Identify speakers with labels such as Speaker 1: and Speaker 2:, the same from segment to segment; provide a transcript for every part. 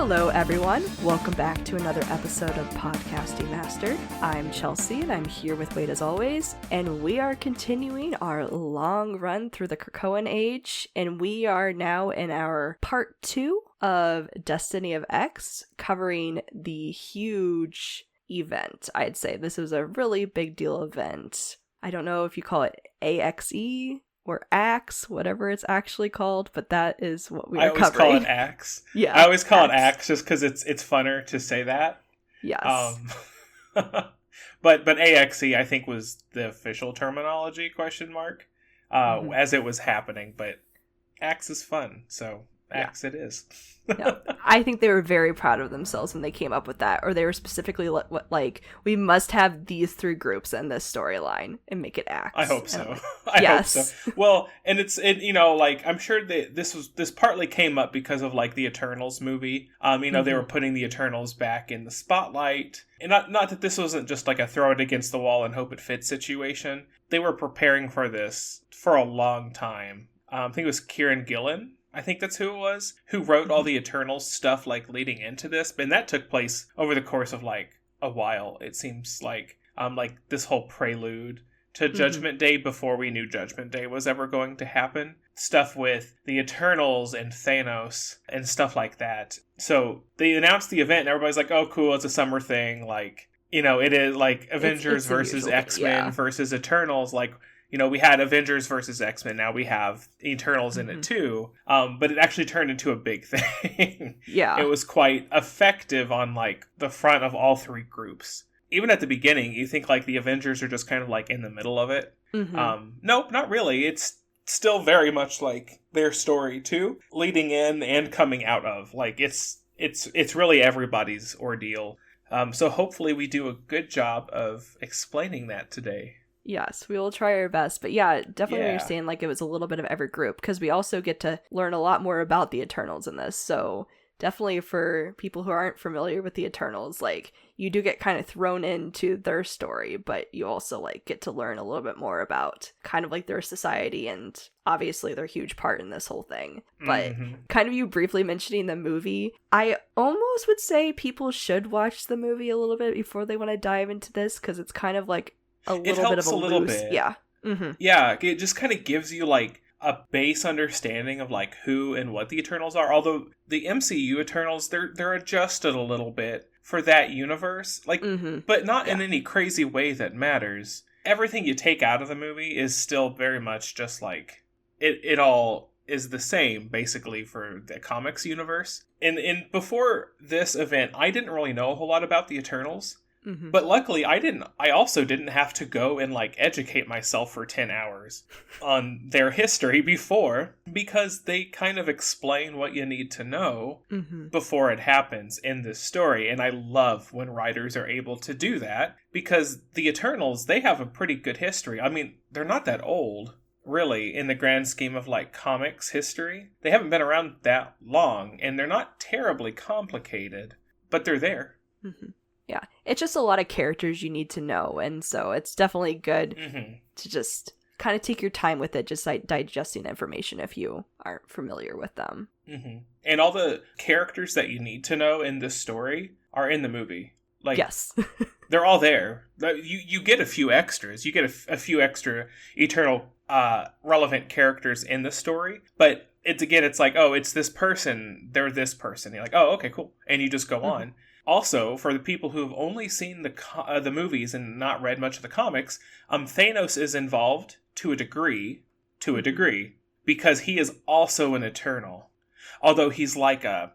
Speaker 1: Hello, everyone. Welcome back to another episode of Podcasting Mastered. I'm Chelsea, and I'm here with Wade as always, and we are continuing our long run through the Krakoan Age, and we are now in our part 2 of Destiny of X, covering the huge event, I'd say. This was a really big deal event. I don't know if you call it A.X.E. or A.X.E, whatever it's actually called, but that is what we are covering.
Speaker 2: I always call it A.X.E.
Speaker 1: Yeah,
Speaker 2: I always call it A.X.E just because it's funner to say that.
Speaker 1: Yes.
Speaker 2: But A.X.E I think was the official terminology, as it was happening. But A.X.E is fun, so A.X.E it is.
Speaker 1: Yeah. I think they were very proud of themselves when they came up with that, or they were specifically like, we must have these 3 groups in this storyline and make it A.X.E.
Speaker 2: I hope so.
Speaker 1: I
Speaker 2: hope so. Well, and I'm sure that this partly came up because of like the Eternals movie. They were putting the Eternals back in the spotlight, and not that this wasn't just like a throw it against the wall and hope it fits situation. They were preparing for this for a long time. I think it was Kieran Gillen. I think that's who it was, who wrote all the Eternals stuff, like, leading into this. And that took place over the course of, like, a while, it seems like this whole prelude to Judgment Day before we knew Judgment Day was ever going to happen. Stuff with the Eternals and Thanos and stuff like that. So they announced the event and everybody's like, oh, cool, it's a summer thing. Like, it is, like, Avengers versus X-Men versus Eternals, like... we had Avengers versus X-Men. Now we have Eternals in it too. But it actually turned into a big thing.
Speaker 1: Yeah.
Speaker 2: It was quite effective on like the front of all 3 groups. Even at the beginning, you think like the Avengers are just kind of like in the middle of it. Nope, not really. It's still very much like their story too, leading in and coming out of. Like it's really everybody's ordeal. So hopefully we do a good job of explaining that today.
Speaker 1: Yes, we will try our best. But yeah, definitely understand like it was a little bit of every group, because we also get to learn a lot more about the Eternals in this. So definitely for people who aren't familiar with the Eternals, like you do get kind of thrown into their story, but you also like get to learn a little bit more about kind of like their society and obviously their huge part in this whole thing. But kind of you briefly mentioning the movie, I almost would say people should watch the movie a little bit before they want to dive into this, because it's kind of like a little bit. Yeah.
Speaker 2: Yeah, it just kind of gives you like a base understanding of like who and what the Eternals are. Although the MCU Eternals, they're adjusted a little bit for that universe, like, but not in any crazy way that matters. Everything you take out of the movie is still very much just like it all is the same basically for the comics universe. And before this event, I didn't really know a whole lot about the Eternals. But luckily I also didn't have to go and like educate myself for 10 hours on their history before, because they kind of explain what you need to know before it happens in this story. And I love when writers are able to do that, because the Eternals, they have a pretty good history. I mean, they're not that old, really, in the grand scheme of like comics history. They haven't been around that long, and they're not terribly complicated, but they're there.
Speaker 1: Yeah, it's just a lot of characters you need to know, and so it's definitely good to just kind of take your time with it, just like digesting information if you aren't familiar with them.
Speaker 2: And all the characters that you need to know in this story are in the movie. Like, yes. They're all there. You get a few extras. You get a few extra Eternal relevant characters in the story, but it's like, oh, it's this person, they're this person. You're like, oh, okay, cool. And you just go on. Also, for the people who have only seen the movies and not read much of the comics, Thanos is involved to a degree, because he is also an Eternal. Although he's like a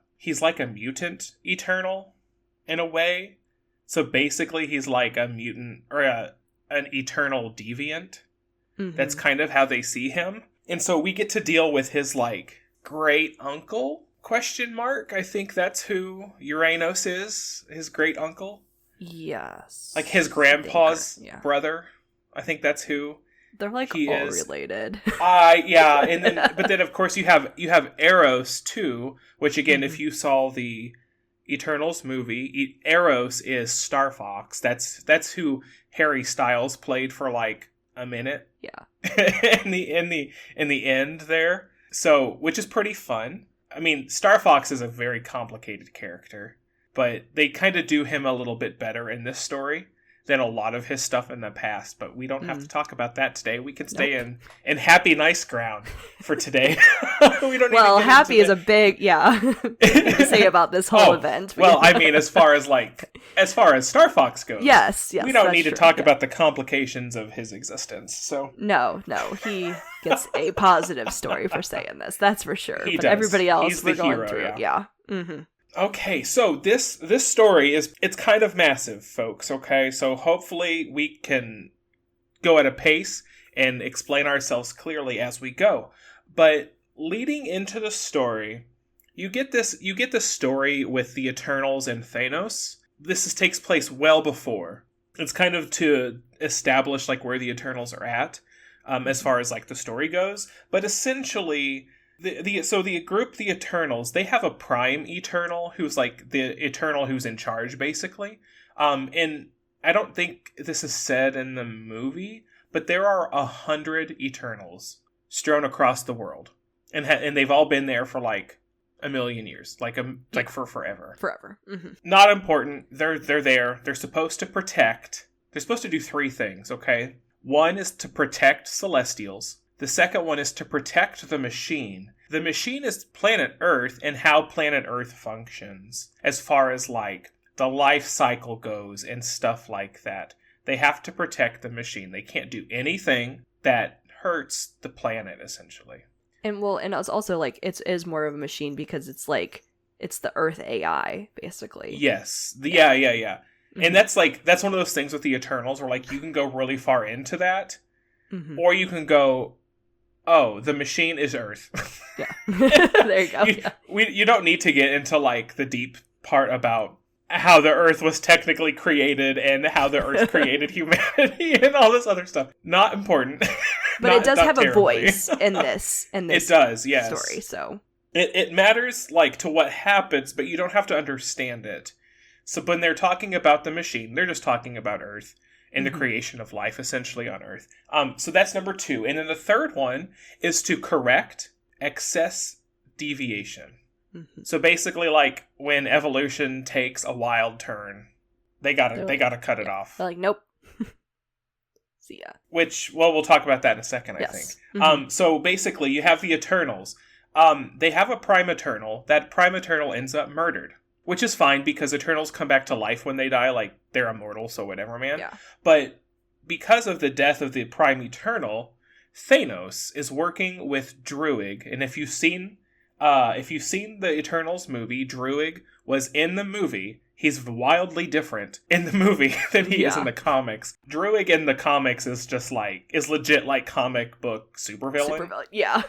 Speaker 2: mutant Eternal in a way. So basically, he's like a mutant or an Eternal deviant. That's kind of how they see him. And so we get to deal with his like great uncle. ? I think that's who Uranos is, his great uncle.
Speaker 1: Yes.
Speaker 2: Like his grandpa's brother. I think that's who.
Speaker 1: They're like
Speaker 2: he
Speaker 1: all
Speaker 2: is.
Speaker 1: Related.
Speaker 2: Yeah, and then but then of course you have Eros too, which again if you saw the Eternals movie, Eros is Star Fox. That's who Harry Styles played for like a minute.
Speaker 1: Yeah.
Speaker 2: in the end there. So, which is pretty fun. I mean, Star Fox is a very complicated character, but they kind of do him a little bit better in this story than a lot of his stuff in the past, but we don't have to talk about that today. We can stay in happy, nice ground for today. We don't
Speaker 1: need to happy is a big, to say about this whole event.
Speaker 2: Well, I mean, as far as Star Fox goes,
Speaker 1: yes,
Speaker 2: we don't need to talk about the complications of his existence. So
Speaker 1: no, he gets a positive story for saying this. That's for sure.
Speaker 2: He
Speaker 1: but
Speaker 2: does.
Speaker 1: Everybody else,
Speaker 2: He's
Speaker 1: we're
Speaker 2: the
Speaker 1: going
Speaker 2: hero,
Speaker 1: through.
Speaker 2: Yeah.
Speaker 1: Mm-hmm.
Speaker 2: Okay, so this story it's kind of massive, folks, okay? So hopefully we can go at a pace and explain ourselves clearly as we go. But leading into the story, you get this story with the Eternals and Thanos. Takes place well before. It's kind of to establish like where the Eternals are at, as far as like the story goes. But essentially, the group, the Eternals, they have a Prime Eternal who's like the Eternal who's in charge, basically. And I don't think this is said in the movie, but there are 100 Eternals strewn across the world, and they've all been there for like a million years, like for forever.
Speaker 1: Forever. Mm-hmm.
Speaker 2: Not important. They're there. They're supposed to protect. They're supposed to do 3 things. Okay, one is to protect Celestials. The second one is to protect the machine. The machine is planet Earth and how planet Earth functions as far as like the life cycle goes and stuff like that. They have to protect the machine. They can't do anything that hurts the planet, essentially.
Speaker 1: And it's also like it is more of a machine because it's like it's the Earth AI, basically.
Speaker 2: Yes. Yeah. Mm-hmm. And that's one of those things with the Eternals where like you can go really far into that, mm-hmm. or you can go, oh, the machine is Earth.
Speaker 1: Yeah. There you go.
Speaker 2: You don't need to get into like the deep part about how the Earth was technically created and how the Earth created humanity and all this other stuff. Not important.
Speaker 1: But it does have terribly. A voice in this
Speaker 2: it does, yes.
Speaker 1: Story. So
Speaker 2: it matters like to what happens, but you don't have to understand it. So when they're talking about the machine, they're just talking about Earth and the creation of life, essentially, on Earth. So that's number 2. And then the third one is to correct excess deviation. Mm-hmm. So basically, like, when evolution takes a wild turn, they gotta cut it off.
Speaker 1: They're like, nope. See ya.
Speaker 2: Which, well, we'll talk about that in a second, I think. Mm-hmm. So basically, you have the Eternals. They have a Prime Eternal. That Prime Eternal ends up murdered. Which is fine, because Eternals come back to life when they die, like, they're immortal, so whatever, man. Yeah. But because of the death of the Prime Eternal, Thanos is working with Druig, and if you've seen the Eternals movie, Druig was in the movie. He's wildly different in the movie than he is in the comics. Druig in the comics is legit like comic book supervillain.
Speaker 1: Yeah.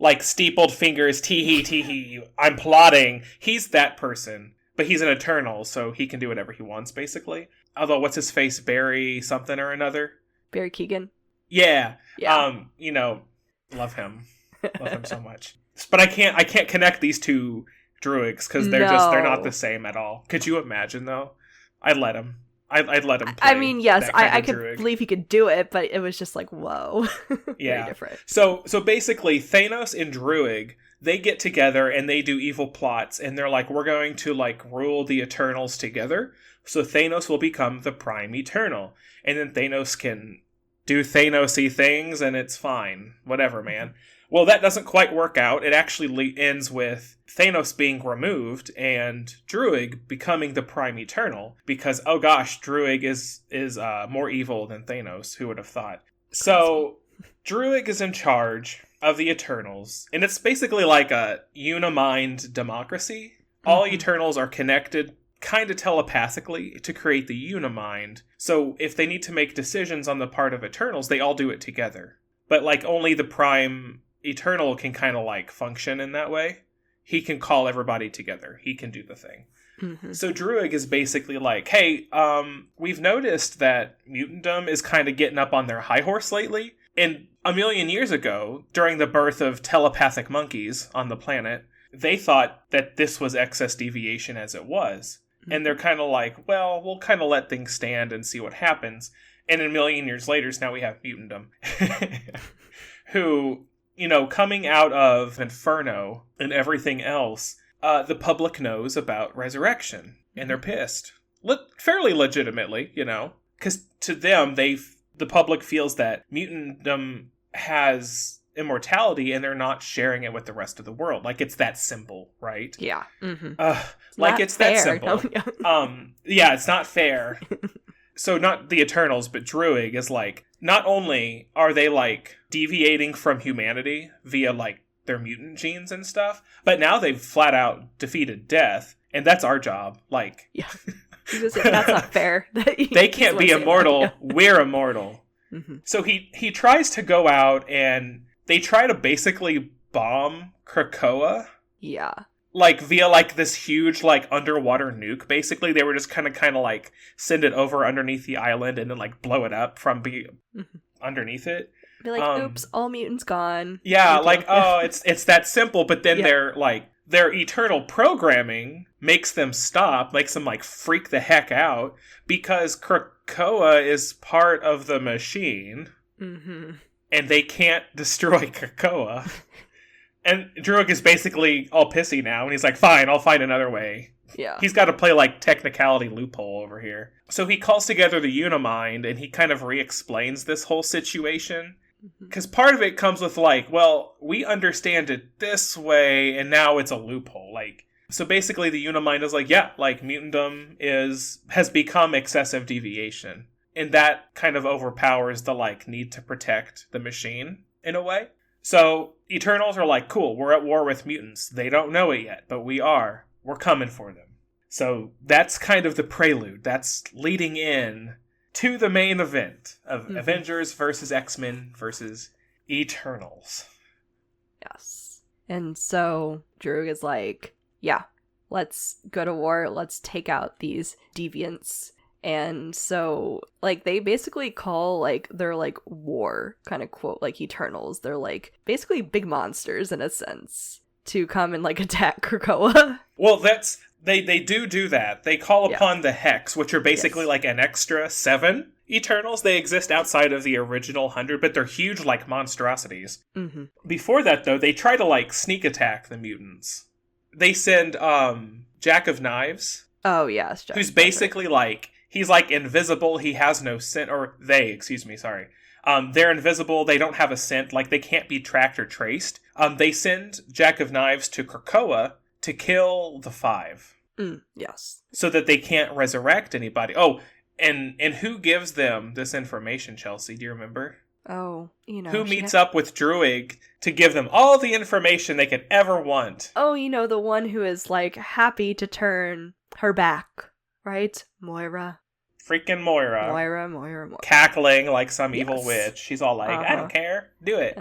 Speaker 2: like steepled fingers, tee-hee, I'm plotting. He's that person, but he's an Eternal, so he can do whatever he wants, basically. Although, what's his face? Barry something or another?
Speaker 1: Barry Keoghan?
Speaker 2: Yeah. Love him. Love him so much. But I can't connect these two Druigs because they're not the same at all. Could you imagine though? I'd let him play.
Speaker 1: I mean, yes, I could believe he could do it, but it was just like, whoa.
Speaker 2: Yeah.
Speaker 1: Very different.
Speaker 2: So basically Thanos and Druig, they get together and they do evil plots, and they're like, we're going to like rule the Eternals together. So Thanos will become the Prime Eternal, and then Thanos can do Thanos-y things, and it's fine. Whatever, man. Well, that doesn't quite work out. It actually ends with Thanos being removed and Druig becoming the Prime Eternal because, oh gosh, Druig is more evil than Thanos. Who would have thought? So Druig is in charge of the Eternals, and it's basically like a unimind democracy. All Eternals are connected kind of telepathically to create the unimind. So if they need to make decisions on the part of Eternals, they all do it together. But like only the Prime Eternal can kind of like function in that way. He can call everybody together. He can do the thing. Mm-hmm. So Druig is basically like, hey, we've noticed that mutantdom is kind of getting up on their high horse lately. And a million years ago, during the birth of telepathic monkeys on the planet, they thought that this was excess deviation as it was. Mm-hmm. And they're kind of like, well, we'll kind of let things stand and see what happens. And a million years later, now we have mutantdom. Who coming out of Inferno and everything else, the public knows about resurrection, and they're pissed. Fairly legitimately, because to them, the public feels that mutantdom has immortality, and they're not sharing it with the rest of the world. Like, it's that simple, right?
Speaker 1: Yeah. Mm-hmm.
Speaker 2: It's that simple. Yeah, it's not fair. So not the Eternals, but Druig is like, not only are they like deviating from humanity via like their mutant genes and stuff, but now they've flat out defeated death, and that's our job. Like,
Speaker 1: yeah, that's not fair.
Speaker 2: They can't be immortal. Yeah. We're immortal. Mm-hmm. So he tries to go out, and they try to basically bomb Krakoa.
Speaker 1: Yeah.
Speaker 2: Like, via, like, this huge, like, underwater nuke, basically. They were just kind of, like, send it over underneath the island and then, like, blow it up from underneath it.
Speaker 1: Be like, oops, all mutants gone.
Speaker 2: Yeah, like, it's that simple, but then they're, like, their eternal programming makes them stop, makes them, like, freak the heck out, because Krakoa is part of the machine, and they can't destroy Krakoa. And Druig is basically all pissy now, and he's like, fine, I'll find another way.
Speaker 1: Yeah.
Speaker 2: He's got to play, like, technicality loophole over here. So he calls together the Unimind, and he kind of re-explains this whole situation. Because part of it comes with, like, well, we understand it this way, and now it's a loophole. Like, so basically the Unimind is like, yeah, like, mutantdom has become excessive deviation. And that kind of overpowers the, like, need to protect the machine, in a way. So, Eternals are like, cool, we're at war with mutants. They don't know it yet, but we are. We're coming for them. So, that's kind of the prelude. That's leading in to the main event of Avengers versus X-Men versus Eternals.
Speaker 1: Yes. And so, Druig is like, yeah, let's go to war. Let's take out these deviants. And so, like, they basically call, like, their, like, war kind of quote, like, Eternals. They're, like, basically big monsters, in a sense, to come and, like, attack Krakoa.
Speaker 2: Well, they do that. They call upon the Hex, which are basically, like, an extra 7 Eternals. They exist outside of the original 100, but they're huge, like, monstrosities. Mm-hmm. Before that, though, they try to, like, sneak attack the mutants. They send, Jack of Knives.
Speaker 1: Oh, yes.
Speaker 2: Who's basically, like... He's, like, invisible, he has no scent, or they're invisible, they don't have a scent, like, they can't be tracked or traced. They send Jack of Knives to Krakoa to kill the 5.
Speaker 1: Yes.
Speaker 2: So that they can't resurrect anybody. Oh, and who gives them this information, Chelsea, do you remember?
Speaker 1: Oh,
Speaker 2: who meets up with Druig to give them all the information they could ever want?
Speaker 1: Oh, the one who is, like, happy to turn her back. Right? Moira.
Speaker 2: Freaking Moira.
Speaker 1: Moira.
Speaker 2: Cackling like some evil witch. She's all like, I don't care. Do it.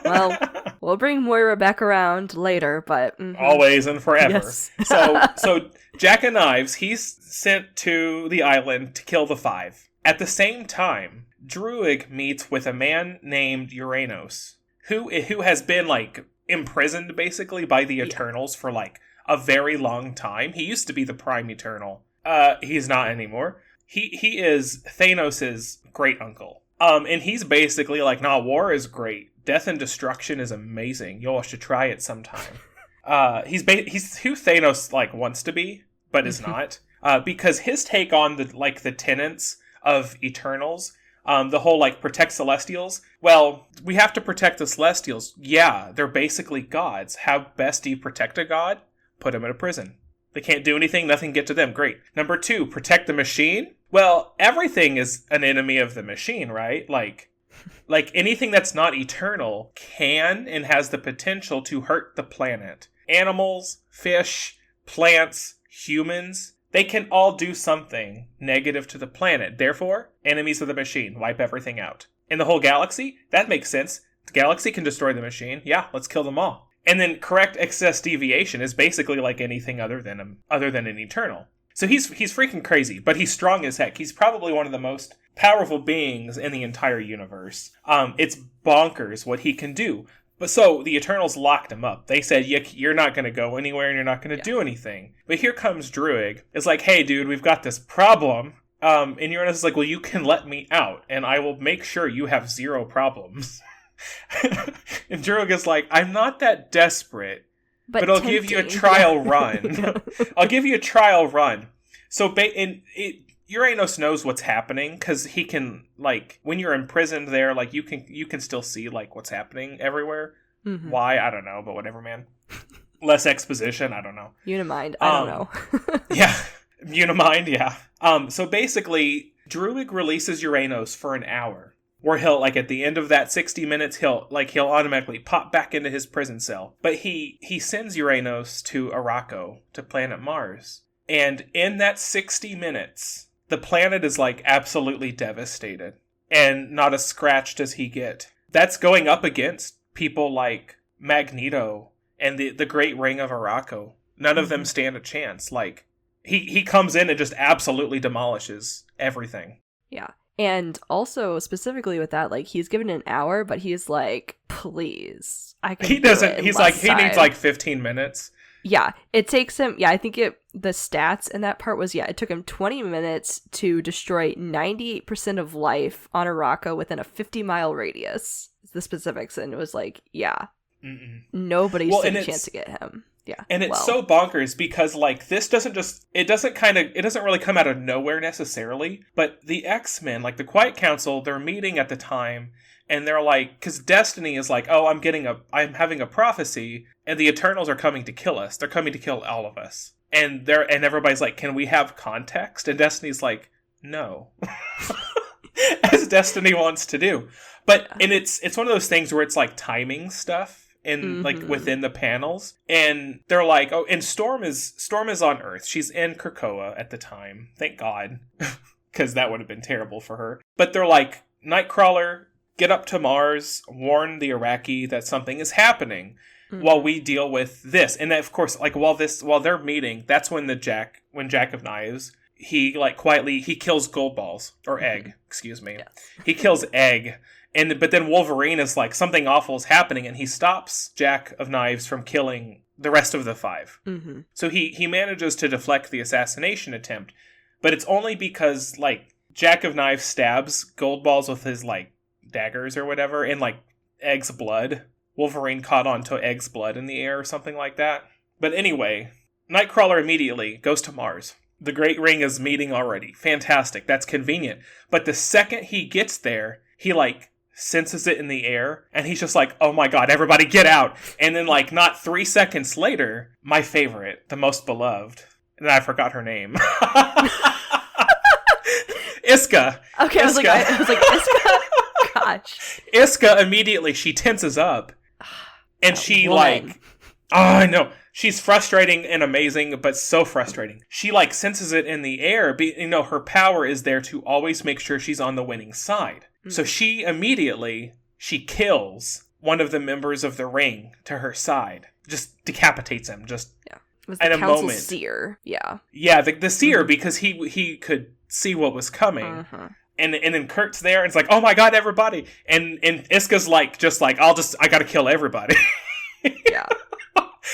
Speaker 1: Well, we'll bring Moira back around later, but...
Speaker 2: Always and forever.
Speaker 1: Yes.
Speaker 2: So Jack of Knives, he's sent to the island to kill the 5. At the same time, Druig meets with a man named Uranos, who has been, like, imprisoned, basically, by the Eternals for, like, a very long time. He used to be the Prime Eternal. He's not anymore. He is Thanos' great uncle. And he's basically like, nah, war is great. Death and destruction is amazing. Y'all should try it sometime. He's who Thanos like wants to be, but is not. Because his take on the tenets of Eternals, the whole like protect Celestials. Well, we have to protect the Celestials. Yeah, they're basically gods. How best do you protect a god? Put them in a prison. They can't do anything, nothing get to them. Great. Number 2, protect the machine. Well, everything is an enemy of the machine, right? Like anything that's not eternal can and has the potential to hurt the planet. Animals, fish, plants, humans, they can all do something negative to the planet. Therefore, enemies of the machine, wipe everything out. In the whole galaxy, that makes sense. The galaxy can destroy the machine. Yeah, let's kill them all. And then correct excess deviation is basically like anything other than an Eternal. So he's freaking crazy, but he's strong as heck. He's probably one of the most powerful beings in the entire universe. It's bonkers what he can do. But so the Eternals locked him up. They said, you're not going to go anywhere and you're not going to do anything. But here comes Druig. It's like, hey, dude, we've got this problem. And Uranus is like, well, you can let me out and I will make sure you have 0 problems. And Druig is like, I'm not that desperate, but I'll give you a trial run. I'll give you a trial run. So, Uranos knows what's happening because he can, like, when you're imprisoned there, like, you can still see, like, what's happening everywhere. Mm-hmm. Why? I don't know, but whatever, man. Less exposition, I don't know.
Speaker 1: Unimind, I don't know.
Speaker 2: Yeah, Unimind, yeah. So basically, Druig releases Uranos for an hour, where he'll, like, at the end of that 60 minutes, he'll automatically pop back into his prison cell. But he sends Uranos to Arakko, to planet Mars. And in that 60 minutes, the planet is, like, absolutely devastated. And not as scratched as he get. That's going up against people like Magneto and the Great Ring of Arakko. None of them stand a chance. Like, he comes in and just absolutely demolishes everything.
Speaker 1: Yeah. And also, specifically with that, like, he's given an hour, but he's like, please, I can
Speaker 2: He doesn't, he's like, he needs like 15 minutes.
Speaker 1: Yeah, it takes him, I think the stats in that part was, it took him 20 minutes to destroy 98% of life on Arakko within a 50-mile radius. The specifics, and it was like, nobody stood a chance to get him. Yeah.
Speaker 2: And it's so bonkers because, like, this doesn't really come out of nowhere necessarily, but the X-Men, like the Quiet Council, they're meeting at the time, and they're like, because Destiny is like, oh, I'm having a prophecy, and the Eternals are coming to kill us. They're coming to kill all of us. And everybody's like, can we have context? And Destiny's like, no. As Destiny wants to do. But, and it's one of those things where it's like timing stuff. Like within the panels, and they're like, oh, and Storm is on Earth. She's in Krakoa at the time, thank God, because that would have been terrible for her. But they're like, Nightcrawler, get up to Mars, warn the Iraqi that something is happening while we deal with this. And of course, like while they're meeting, that's when Jack of Knives, he like quietly kills Goldballs or Egg, excuse me. Yes. He kills Egg. But then Wolverine is like, something awful is happening, and he stops Jack of Knives from killing the rest of the 5. Mm-hmm. So he manages to deflect the assassination attempt, but it's only because, like, Jack of Knives stabs Goldballs with his, like, daggers or whatever, and, like, Egg's blood. Wolverine caught on to Egg's blood in the air or something like that. But anyway, Nightcrawler immediately goes to Mars. The Great Ring is meeting already. Fantastic. That's convenient. But the second he gets there, he, like, senses it in the air, and he's just like, oh my god, everybody get out. And then, like, not 3 seconds later, my favorite, the most beloved, and I forgot her name. Iska.
Speaker 1: Okay, I was like, Iska? Gosh.
Speaker 2: Iska immediately, she tenses up, and she, like, oh, I know. She's frustrating and amazing, but so frustrating. She, like, senses it in the air. Her power is there to always make sure she's on the winning side. So she kills one of the members of the ring to her side. Just decapitates him. Just
Speaker 1: it was the council's seer. Yeah.
Speaker 2: Yeah, the seer, because he could see what was coming. And then Kurt's there, and it's like, oh my god, everybody. And Iska's like, I gotta kill everybody.
Speaker 1: Yeah.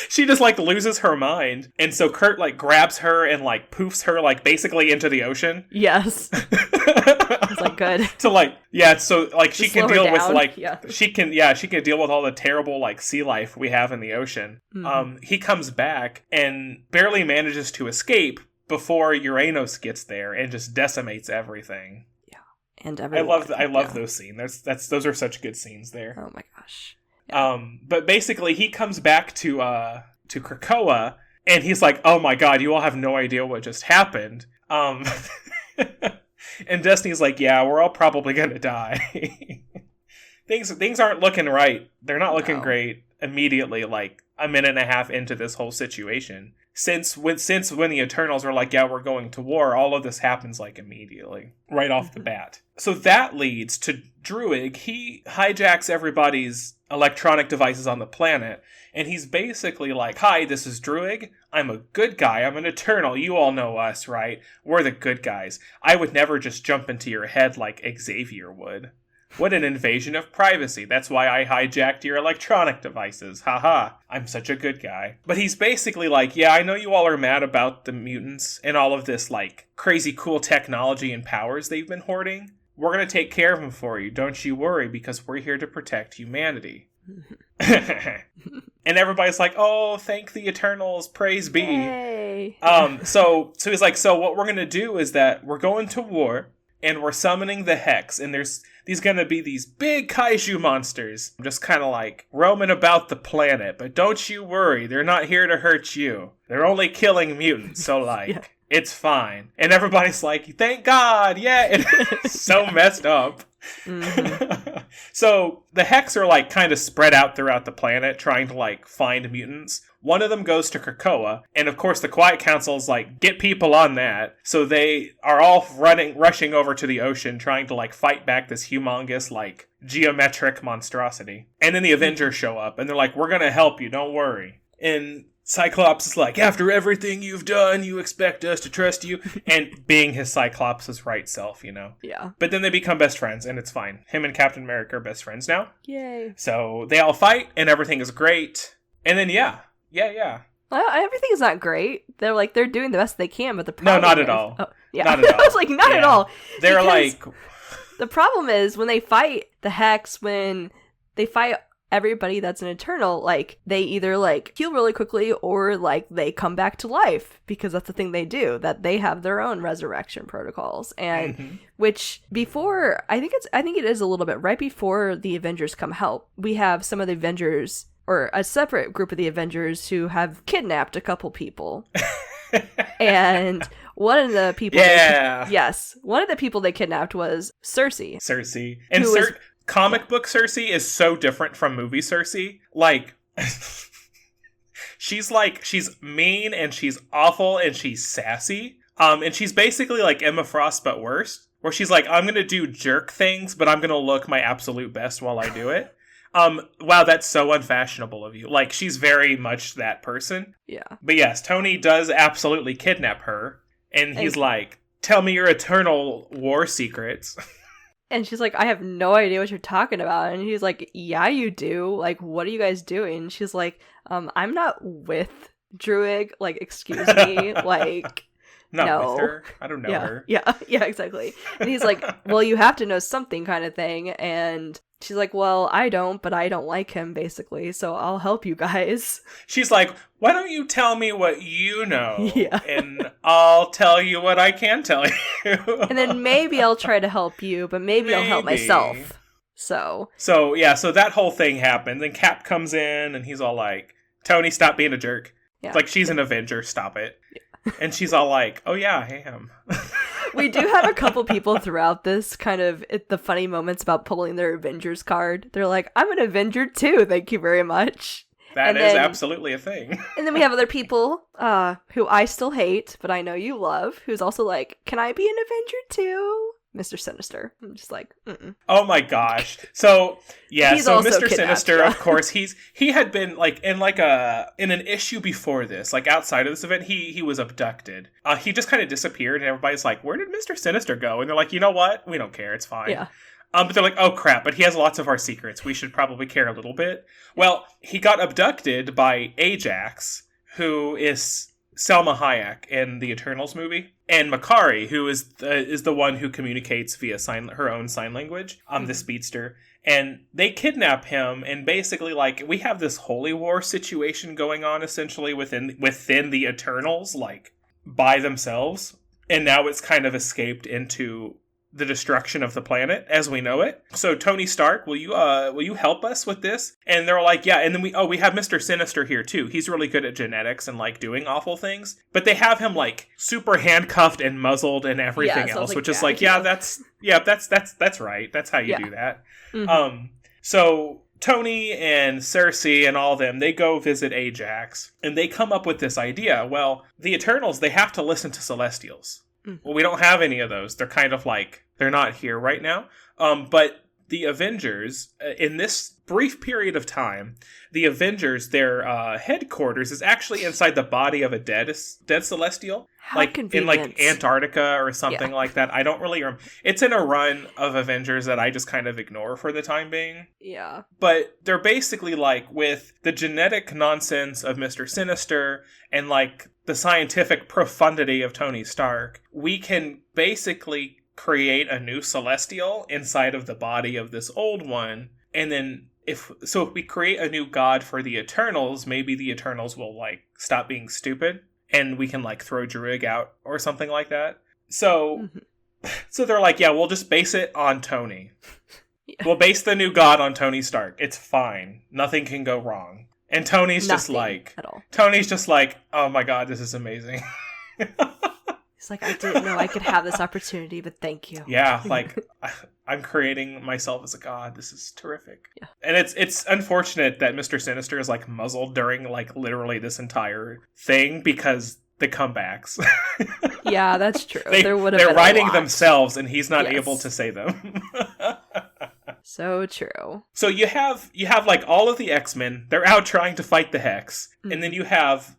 Speaker 2: She just, like, loses her mind. And so Kurt, like, grabs her and, like, poofs her, like, basically into the ocean.
Speaker 1: Yes. It's like, good.
Speaker 2: So, like, yeah, so, like, she can deal with, like, she can deal with all the terrible, like, sea life we have in the ocean. Mm-hmm. He comes back and barely manages to escape before Uranos gets there and just decimates everything.
Speaker 1: Yeah. And everyone.
Speaker 2: I love those scenes. Those are such good scenes there.
Speaker 1: Oh my gosh. Yeah.
Speaker 2: But basically he comes back to Krakoa, and he's like, oh my god, you all have no idea what just happened. And Destiny's like, yeah, we're all probably gonna die. Things aren't looking right. They're not looking great immediately, like a minute and a half into this whole situation. Since when the Eternals are like, yeah, we're going to war, all of this happens, like, immediately, right off the bat. So that leads to Druig. He hijacks everybody's electronic devices on the planet, and he's basically like, hi, this is Druig. I'm a good guy. I'm an Eternal. You all know us, right? We're the good guys. I would never just jump into your head like Xavier would. What an invasion of privacy. That's why I hijacked your electronic devices. Haha. I'm such a good guy. But he's basically like, yeah, I know you all are mad about the mutants and all of this, like, crazy cool technology and powers they've been hoarding. we're going to take care of him for you. Don't you worry, because we're here to protect humanity. And everybody's like, oh, thank the Eternals, praise be.
Speaker 1: Yay.
Speaker 2: So he's like, so what we're going to do is that we're going to war, and we're summoning the Hex, and there's going to be these big kaiju monsters just kind of like roaming about the planet. But don't you worry, they're not here to hurt you. They're only killing mutants, so like, yeah. It's fine. And everybody's like, thank God, yeah. And it's so messed up. Mm-hmm. So the Hex are like kind of spread out throughout the planet trying to like find mutants. One of them goes to Krakoa, and of course the Quiet Council's like, get people on that. So they are all rushing over to the ocean trying to like fight back this humongous like geometric monstrosity. And then the Avengers show up and they're like, we're gonna help you, don't worry. And Cyclops is like, after everything you've done, you expect us to trust you. And being his Cyclops' right self, you know?
Speaker 1: Yeah.
Speaker 2: But then they become best friends, and it's fine. Him and Captain America are best friends now.
Speaker 1: Yay.
Speaker 2: So they all fight, and everything is great. And then, yeah.
Speaker 1: Well, everything is not great. They're doing the best they can, but the problem
Speaker 2: No, not at all.
Speaker 1: Oh, yeah.
Speaker 2: Not at all.
Speaker 1: I was like, not at all.
Speaker 2: They're like...
Speaker 1: The problem is, when they fight the Hex, when they fight everybody that's an Eternal, like, they either, like, heal really quickly or, like, they come back to life, because that's the thing they do, that they have their own resurrection protocols. And which before, I think it is a little bit right before the Avengers come help, we have some of the Avengers, or a separate group of the Avengers, who have kidnapped a couple people. And one of the people one of the people they kidnapped was Cersei.
Speaker 2: And comic book Cersei is so different from movie Cersei. Like, she's mean and she's awful and she's sassy. And she's basically like Emma Frost, but worse. Where she's like, I'm gonna do jerk things, but I'm gonna look my absolute best while I do it. Wow, that's so unfashionable of you. Like, she's very much that person.
Speaker 1: Yeah.
Speaker 2: But yes, Tony does absolutely kidnap her. And he's like, tell me your eternal war secrets.
Speaker 1: And she's like, I have no idea what you're talking about. And he's like, yeah, you do. Like, what are you guys doing? She's like, I'm not with Druig. Like, excuse me. Like,
Speaker 2: not with her. I don't know her.
Speaker 1: Yeah, exactly. And he's like, well, you have to know something, kind of thing. And she's like, well, I don't, but I don't like him, basically, so I'll help you guys.
Speaker 2: She's like, why don't you tell me what you know?
Speaker 1: Yeah.
Speaker 2: And I'll tell you what I can tell you.
Speaker 1: And then maybe I'll try to help you, but maybe I'll help myself. So
Speaker 2: that whole thing happens, and Cap comes in, and he's all like, Tony, stop being a jerk.
Speaker 1: Yeah.
Speaker 2: Like, she's an Avenger, stop it. Yeah. And she's all like, oh yeah, I am.
Speaker 1: We do have a couple people throughout this kind of the funny moments about pulling their Avengers card. They're like, I'm an Avenger too, thank you very much.
Speaker 2: That is absolutely a thing.
Speaker 1: And then we have other people who I still hate, but I know you love, who's also like, can I be an Avenger too? Mr. Sinister. I'm just like,
Speaker 2: oh my gosh. So yeah,
Speaker 1: he's
Speaker 2: so
Speaker 1: also
Speaker 2: Mr. Sinister,
Speaker 1: yeah.
Speaker 2: Of course, he had been like in an issue before this, like outside of this event, he was abducted. He just kind of disappeared, and everybody's like, where did Mr. Sinister go? And they're like, you know what? We don't care. It's fine.
Speaker 1: Yeah.
Speaker 2: But they're like, oh crap, but he has lots of our secrets. We should probably care a little bit. Well, he got abducted by A.X.E, who is Selma Hayek in the Eternals movie, and Makari, who is the one who communicates via her own sign language, the speedster. And they kidnap him, and basically, like, we have this holy war situation going on, essentially, within the Eternals, like, by themselves. And now it's kind of escaped into the destruction of the planet as we know it. So Tony Stark, will you help us with this? And they're like, yeah. And then we have Mr. Sinister here too. He's really good at genetics and like doing awful things. But they have him like super handcuffed and muzzled and everything else, like, which is like, that's right. That's how you do that. Mm-hmm. So Tony and Cersei and all them, they go visit Ajax, and they come up with this idea. Well, the Eternals, they have to listen to Celestials. Well, we don't have any of those. They're kind of like, they're not here right now. But the Avengers, in this brief period of time, the Avengers, their headquarters is actually inside the body of a dead Celestial.
Speaker 1: How
Speaker 2: like
Speaker 1: convenient.
Speaker 2: In like Antarctica or something like that. I don't really remember. It's in a run of Avengers that I just kind of ignore for the time being.
Speaker 1: Yeah.
Speaker 2: But they're basically like, with the genetic nonsense of Mr. Sinister and like the scientific profundity of Tony Stark, we can basically create a new Celestial inside of the body of this old one. And then if we create a new god for the Eternals, maybe the Eternals will, like, stop being stupid and we can, like, throw Druig out or something like that. So, so they're like, yeah, we'll just base it on Tony. Yeah. We'll base the new god on Tony Stark. It's fine. Nothing can go wrong. And Tony's just like, oh my god, this is amazing.
Speaker 1: He's like, I didn't know I could have this opportunity, but thank you.
Speaker 2: Yeah, like, I'm creating myself as a god. This is terrific. Yeah. And it's unfortunate that Mr. Sinister is, like, muzzled during, like, literally this entire thing because the comebacks.
Speaker 1: Yeah, that's true.
Speaker 2: They're writing themselves and he's not able to say them.
Speaker 1: So true.
Speaker 2: So you have like all of the X-Men. They're out trying to fight the Hex. And then you have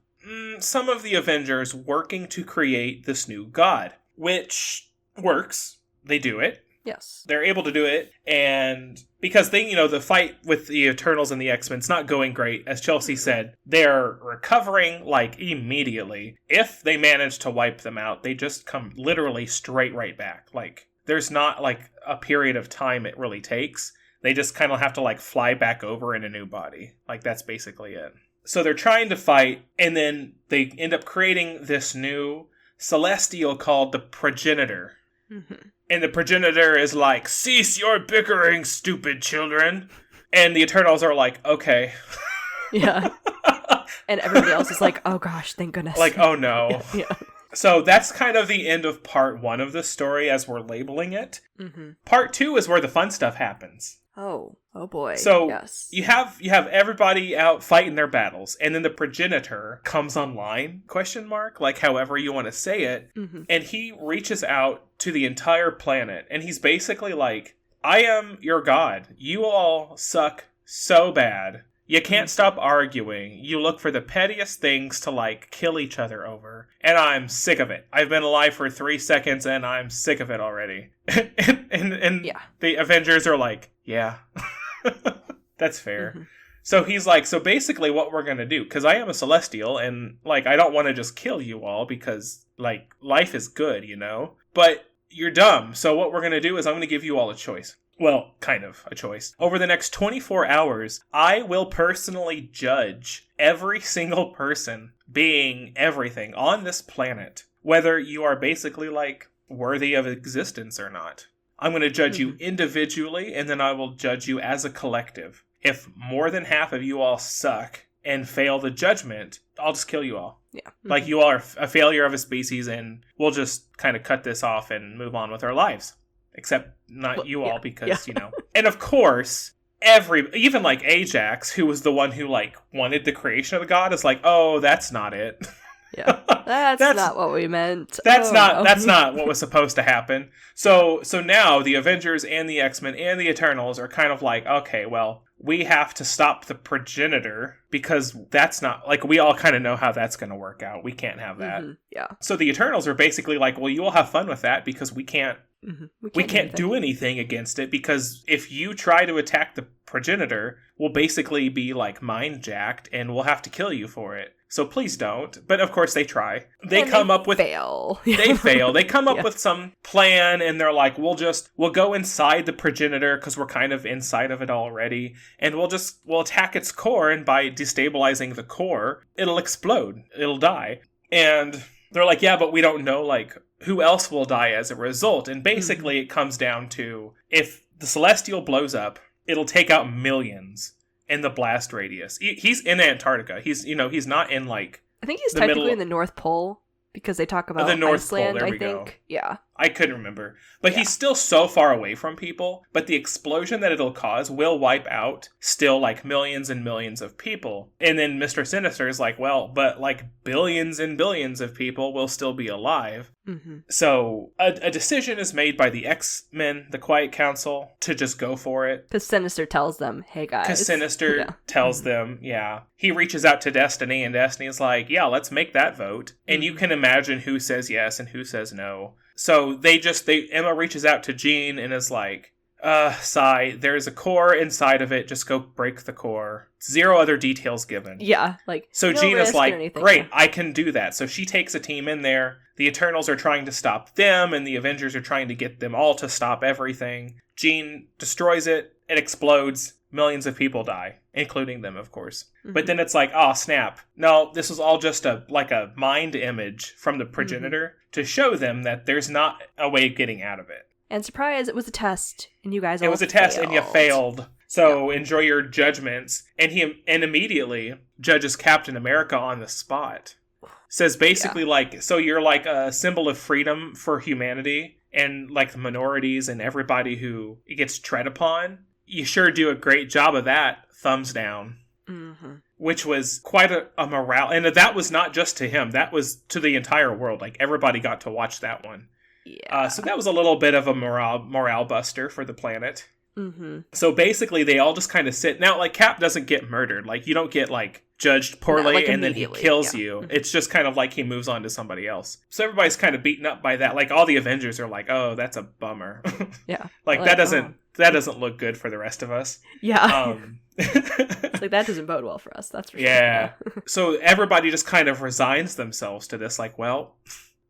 Speaker 2: some of the Avengers working to create this new god, which works. They do it.
Speaker 1: Yes.
Speaker 2: They're able to do it. And because the fight with the Eternals and the X-Men is not going great, as Chelsea said, they're recovering, like, immediately. If they manage to wipe them out, they just come literally straight right back. Like, there's not, like, a period of time it really takes. They just kind of have to, like, fly back over in a new body. Like, that's basically it. So they're trying to fight, and then they end up creating this new Celestial called the Progenitor. Mm-hmm. And the Progenitor is like, cease your bickering, stupid children. And the Eternals are like, okay.
Speaker 1: Yeah. And everybody else is like, oh gosh, thank goodness.
Speaker 2: Like, oh no.
Speaker 1: Yeah.
Speaker 2: So that's kind of the end of part 1 of the story as we're labeling it. Mm-hmm. Part 2 is where the fun stuff happens.
Speaker 1: Oh boy.
Speaker 2: So
Speaker 1: yes.
Speaker 2: you have everybody out fighting their battles, and then the Progenitor comes online, ? Like, however you want to say it. Mm-hmm. And he reaches out to the entire planet, and he's basically like, I am your god. You all suck so bad. You can't stop arguing. You look for the pettiest things to, like, kill each other over. And I'm sick of it. I've been alive for 3 seconds and I'm sick of it already. and yeah. The Avengers are like, yeah, that's fair. Mm-hmm. So he's like, so basically what we're going to do, because I am a Celestial and, like, I don't want to just kill you all because, like, life is good, but you're dumb. So what we're going to do is I'm going to give you all a choice. Well, kind of a choice. Over the next 24 hours, I will personally judge every single person being everything on this planet, whether you are basically, like, worthy of existence or not. I'm going to judge you individually, and then I will judge you as a collective. If more than half of you all suck and fail the judgment, I'll just kill you all.
Speaker 1: Yeah.
Speaker 2: Like, you all are a failure of a species, and we'll just kind of cut this off and move on with our lives. Except not you all, because, And of course, even, like, Ajax, who was the one who, like, wanted the creation of the god, is like, oh, that's not it.
Speaker 1: Yeah. That's not what we meant.
Speaker 2: That's not what was supposed to happen. So now the Avengers and the X-Men and the Eternals are kind of like, okay, well, we have to stop the Progenitor because that's not, like, we all kind of know how that's going to work out. We can't have that. Mm-hmm.
Speaker 1: Yeah.
Speaker 2: So the Eternals are basically like, well, you all have fun with that because we can't do anything against it, because if you try to attack the Progenitor, we'll basically be, like, mind jacked and we'll have to kill you for it. So please don't. But of course they try. They come up with
Speaker 1: fail.
Speaker 2: They fail. They come up with some plan, and they're like, we'll go inside the Progenitor because we're kind of inside of it already, and we'll attack its core, and by destabilizing the core, it'll explode. It'll die. And they're like, yeah, but we don't know, like, who else will die as a result. And basically it comes down to, if the Celestial blows up, it'll take out millions in the blast radius. He's in Antarctica. He's not in, like,
Speaker 1: I think he's technically in the North Pole, because they talk about
Speaker 2: the North
Speaker 1: Iceland,
Speaker 2: Pole. There
Speaker 1: I
Speaker 2: we
Speaker 1: think.
Speaker 2: Go.
Speaker 1: Yeah.
Speaker 2: I couldn't remember. But he's still so far away from people, but the explosion that it'll cause will wipe out still, like, millions and millions of people. And then Mr. Sinister is like, well, but, like, billions and billions of people will still be alive. Mm-hmm. So a decision is made by the X-Men, the Quiet Council, to just go for it.
Speaker 1: Because Sinister tells them, hey guys.
Speaker 2: Because Sinister tells them, yeah. He reaches out to Destiny, and Destiny is like, yeah, let's make that vote. And you can imagine who says yes and who says no. So Emma reaches out to Jean and is like, Sigh. There's a core inside of it. Just go break the core. 0 other details given.
Speaker 1: Yeah, like,
Speaker 2: so
Speaker 1: no
Speaker 2: Gina's like,
Speaker 1: anything,
Speaker 2: great,
Speaker 1: yeah.
Speaker 2: I can do that. So she takes a team in there. The Eternals are trying to stop them, and the Avengers are trying to get them all to stop everything. Jean destroys it. It explodes. Millions of people die, including them, of course. Mm-hmm. But then it's like, oh, snap. No, this was all just a mind image from the progenitor to show them that there's not a way of getting out of it.
Speaker 1: And surprise, it was a test, and you guys
Speaker 2: all failed. It was a test, and you failed. So enjoy your judgments. And he immediately judges Captain America on the spot. Says basically so you're like a symbol of freedom for humanity and like the minorities and everybody who gets tread upon. You sure do a great job of that. Thumbs down. Mm-hmm. Which was quite a morale. And that was not just to him. That was to the entire world. Like, everybody got to watch that one. Yeah. So that was a little bit of a morale buster for the planet. Mm-hmm. So basically, they all just kind of sit. Now, like, Cap doesn't get murdered. Like, you don't get, like, judged poorly and then he kills you. Mm-hmm. It's just kind of like he moves on to somebody else. So everybody's kind of beaten up by that. Like, all the Avengers are like, oh, that's a bummer. Yeah. like, that doesn't look good for the rest of us.
Speaker 1: Yeah. It's like, that doesn't bode well for us. That's for sure.
Speaker 2: Yeah. So everybody just kind of resigns themselves to this. Like, well,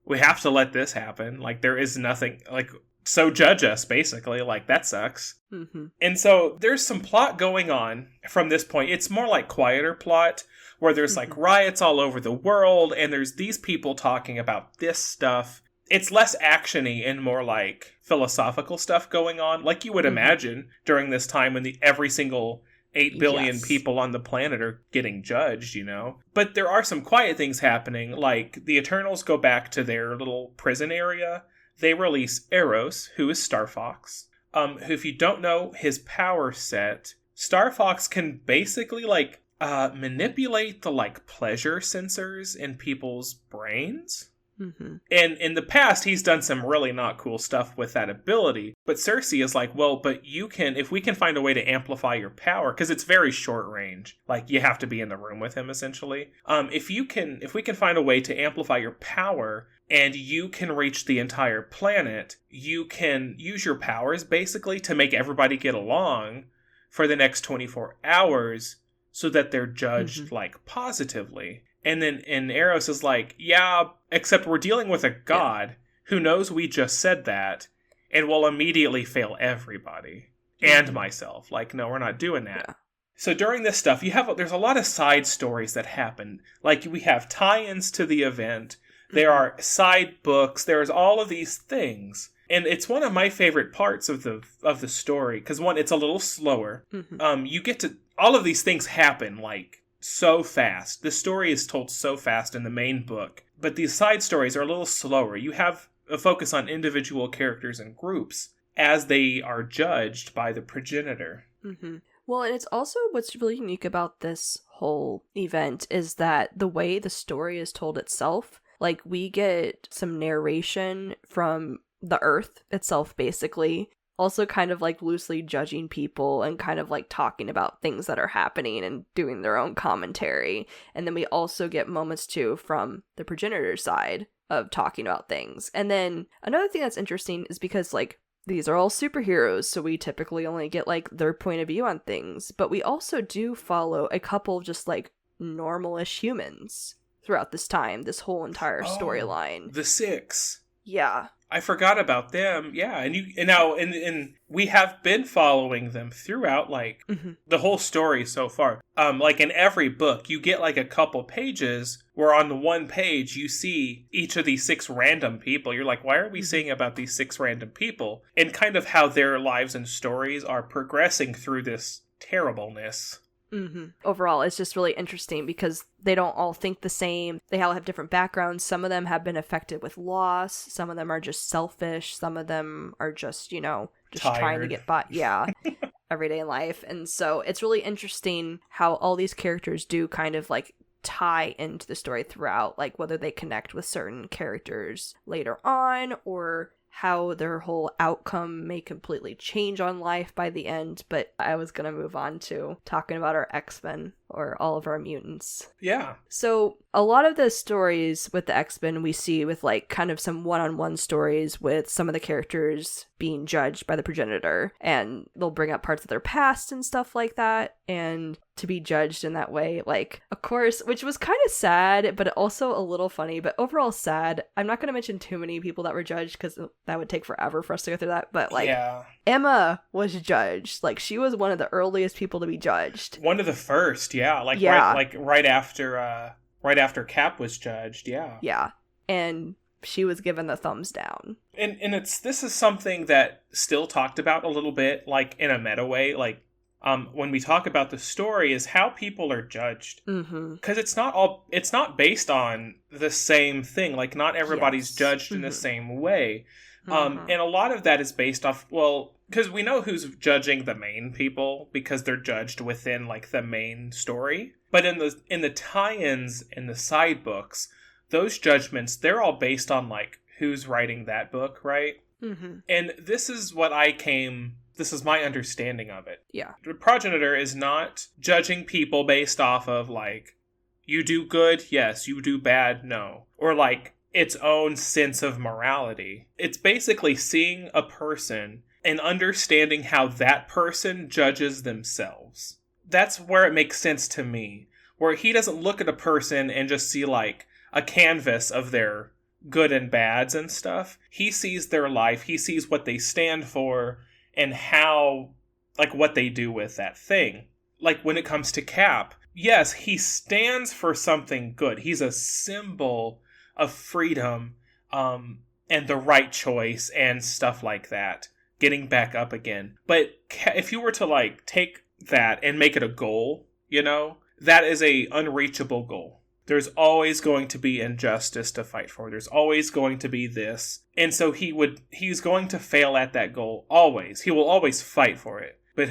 Speaker 2: we have to let this happen. Like, there is nothing, like, so judge us, basically. Like, that sucks. Mm-hmm. And so there's some plot going on from this point. It's more like quieter plot where there's like riots all over the world and there's these people talking about this stuff. It's less action-y and more like philosophical stuff going on, like you would imagine during this time when every single 8 billion people on the planet are getting judged, you know? But there are some quiet things happening, like the Eternals go back to their little prison area. They release Eros, who is Star Fox, who, if you don't know his power set, Star Fox can basically, like, manipulate the, like, pleasure sensors in people's brains. Mm-hmm. And in the past, he's done some really not cool stuff with that ability. But Cersei is like, well, but you can, if we can find a way to amplify your power, because it's very short range. Like, you have to be in the room with him, essentially. If we can find a way to amplify your power, and you can reach the entire planet, you can use your powers, basically, to make everybody get along for the next 24 hours, so that they're judged, like, positively. And then Eros is like, yeah, except we're dealing with a god who knows we just said that and will immediately fail everybody and myself. Like, no, we're not doing that. Yeah. So during this stuff, there's a lot of side stories that happen. Like, we have tie-ins to the event. There are side books. There's all of these things. And it's one of my favorite parts of the story. Because, one, it's a little slower. Mm-hmm. You get to... All of these things happen, like, so fast. The story is told so fast in the main book, but these side stories are a little slower. You have a focus on individual characters and groups as they are judged by the progenitor.
Speaker 1: Mm-hmm. Well, and it's also what's really unique about this whole event is that the way the story is told itself, like, we get some narration from the Earth itself, basically. Also kind of like loosely judging people and kind of like talking about things that are happening and doing their own commentary. And then we also get moments too from the progenitor side of talking about things. And then another thing that's interesting is because, like, these are all superheroes, so we typically only get like their point of view on things. But we also do follow a couple of just like normal-ish humans throughout this time, this whole entire storyline.
Speaker 2: The Six.
Speaker 1: Yeah.
Speaker 2: I forgot about them. Yeah, and we have been following them throughout, like, the whole story so far. Like, in every book, you get, like, a couple pages where on the one page you see each of these 6 random people. You're like, why are we seeing about these 6 random people? And kind of how their lives and stories are progressing through this terribleness.
Speaker 1: Mm-hmm. Overall, it's just really interesting because they don't all think the same. They all have different backgrounds. Some of them have been affected with loss. Some of them are just selfish. Some of them are just, just
Speaker 2: tired.
Speaker 1: Trying to get by. Yeah. Everyday life. And so it's really interesting how all these characters do kind of like tie into the story throughout, like whether they connect with certain characters later on or how their whole outcome may completely change on life by the end. But I was going to move on to talking about our X-Men or all of our mutants.
Speaker 2: Yeah.
Speaker 1: So a lot of the stories with the X-Men we see with like kind of some one-on-one stories with some of the characters being judged by the progenitor, and they'll bring up parts of their past and stuff like that, and to be judged in that way, like, of course, which was kind of sad, but also a little funny, but overall sad. I'm not going to mention too many people that were judged because that would take forever for us to go through that, but like, Emma was judged. Like, she was one of the earliest people to be judged.
Speaker 2: One of the first, yeah. Like, yeah. Right after Cap was judged, yeah.
Speaker 1: Yeah, and she was given the thumbs down.
Speaker 2: And this is something that still talked about a little bit, like, in a meta way, like, when we talk about the story, is how people are judged. Because it's not based on the same thing. Like, not everybody's judged in the same way. And a lot of that is based off, well, because we know who's judging the main people, because they're judged within, like, the main story. But in the tie-ins, in the side books, those judgments, they're all based on, like, who's writing that book, right? And this is my understanding of it.
Speaker 1: Yeah.
Speaker 2: The progenitor is not judging people based off of, like, you do good, yes, you do bad, no. Or, like, its own sense of morality. It's basically seeing a person and understanding how that person judges themselves. That's where it makes sense to me. Where he doesn't look at a person and just see, like, a canvas of their good and bads and stuff. He sees their life, he sees what they stand for, and how, like, what they do with that thing. Like, when it comes to Cap, yes, he stands for something good. He's a symbol of freedom, and the right choice, and stuff like that. Getting back up again. But if you were to, like, take that and make it a goal, you know, that is a unreachable goal. There's always going to be injustice to fight for. There's always going to be this. And so he's going to fail at that goal always. He will always fight for it. But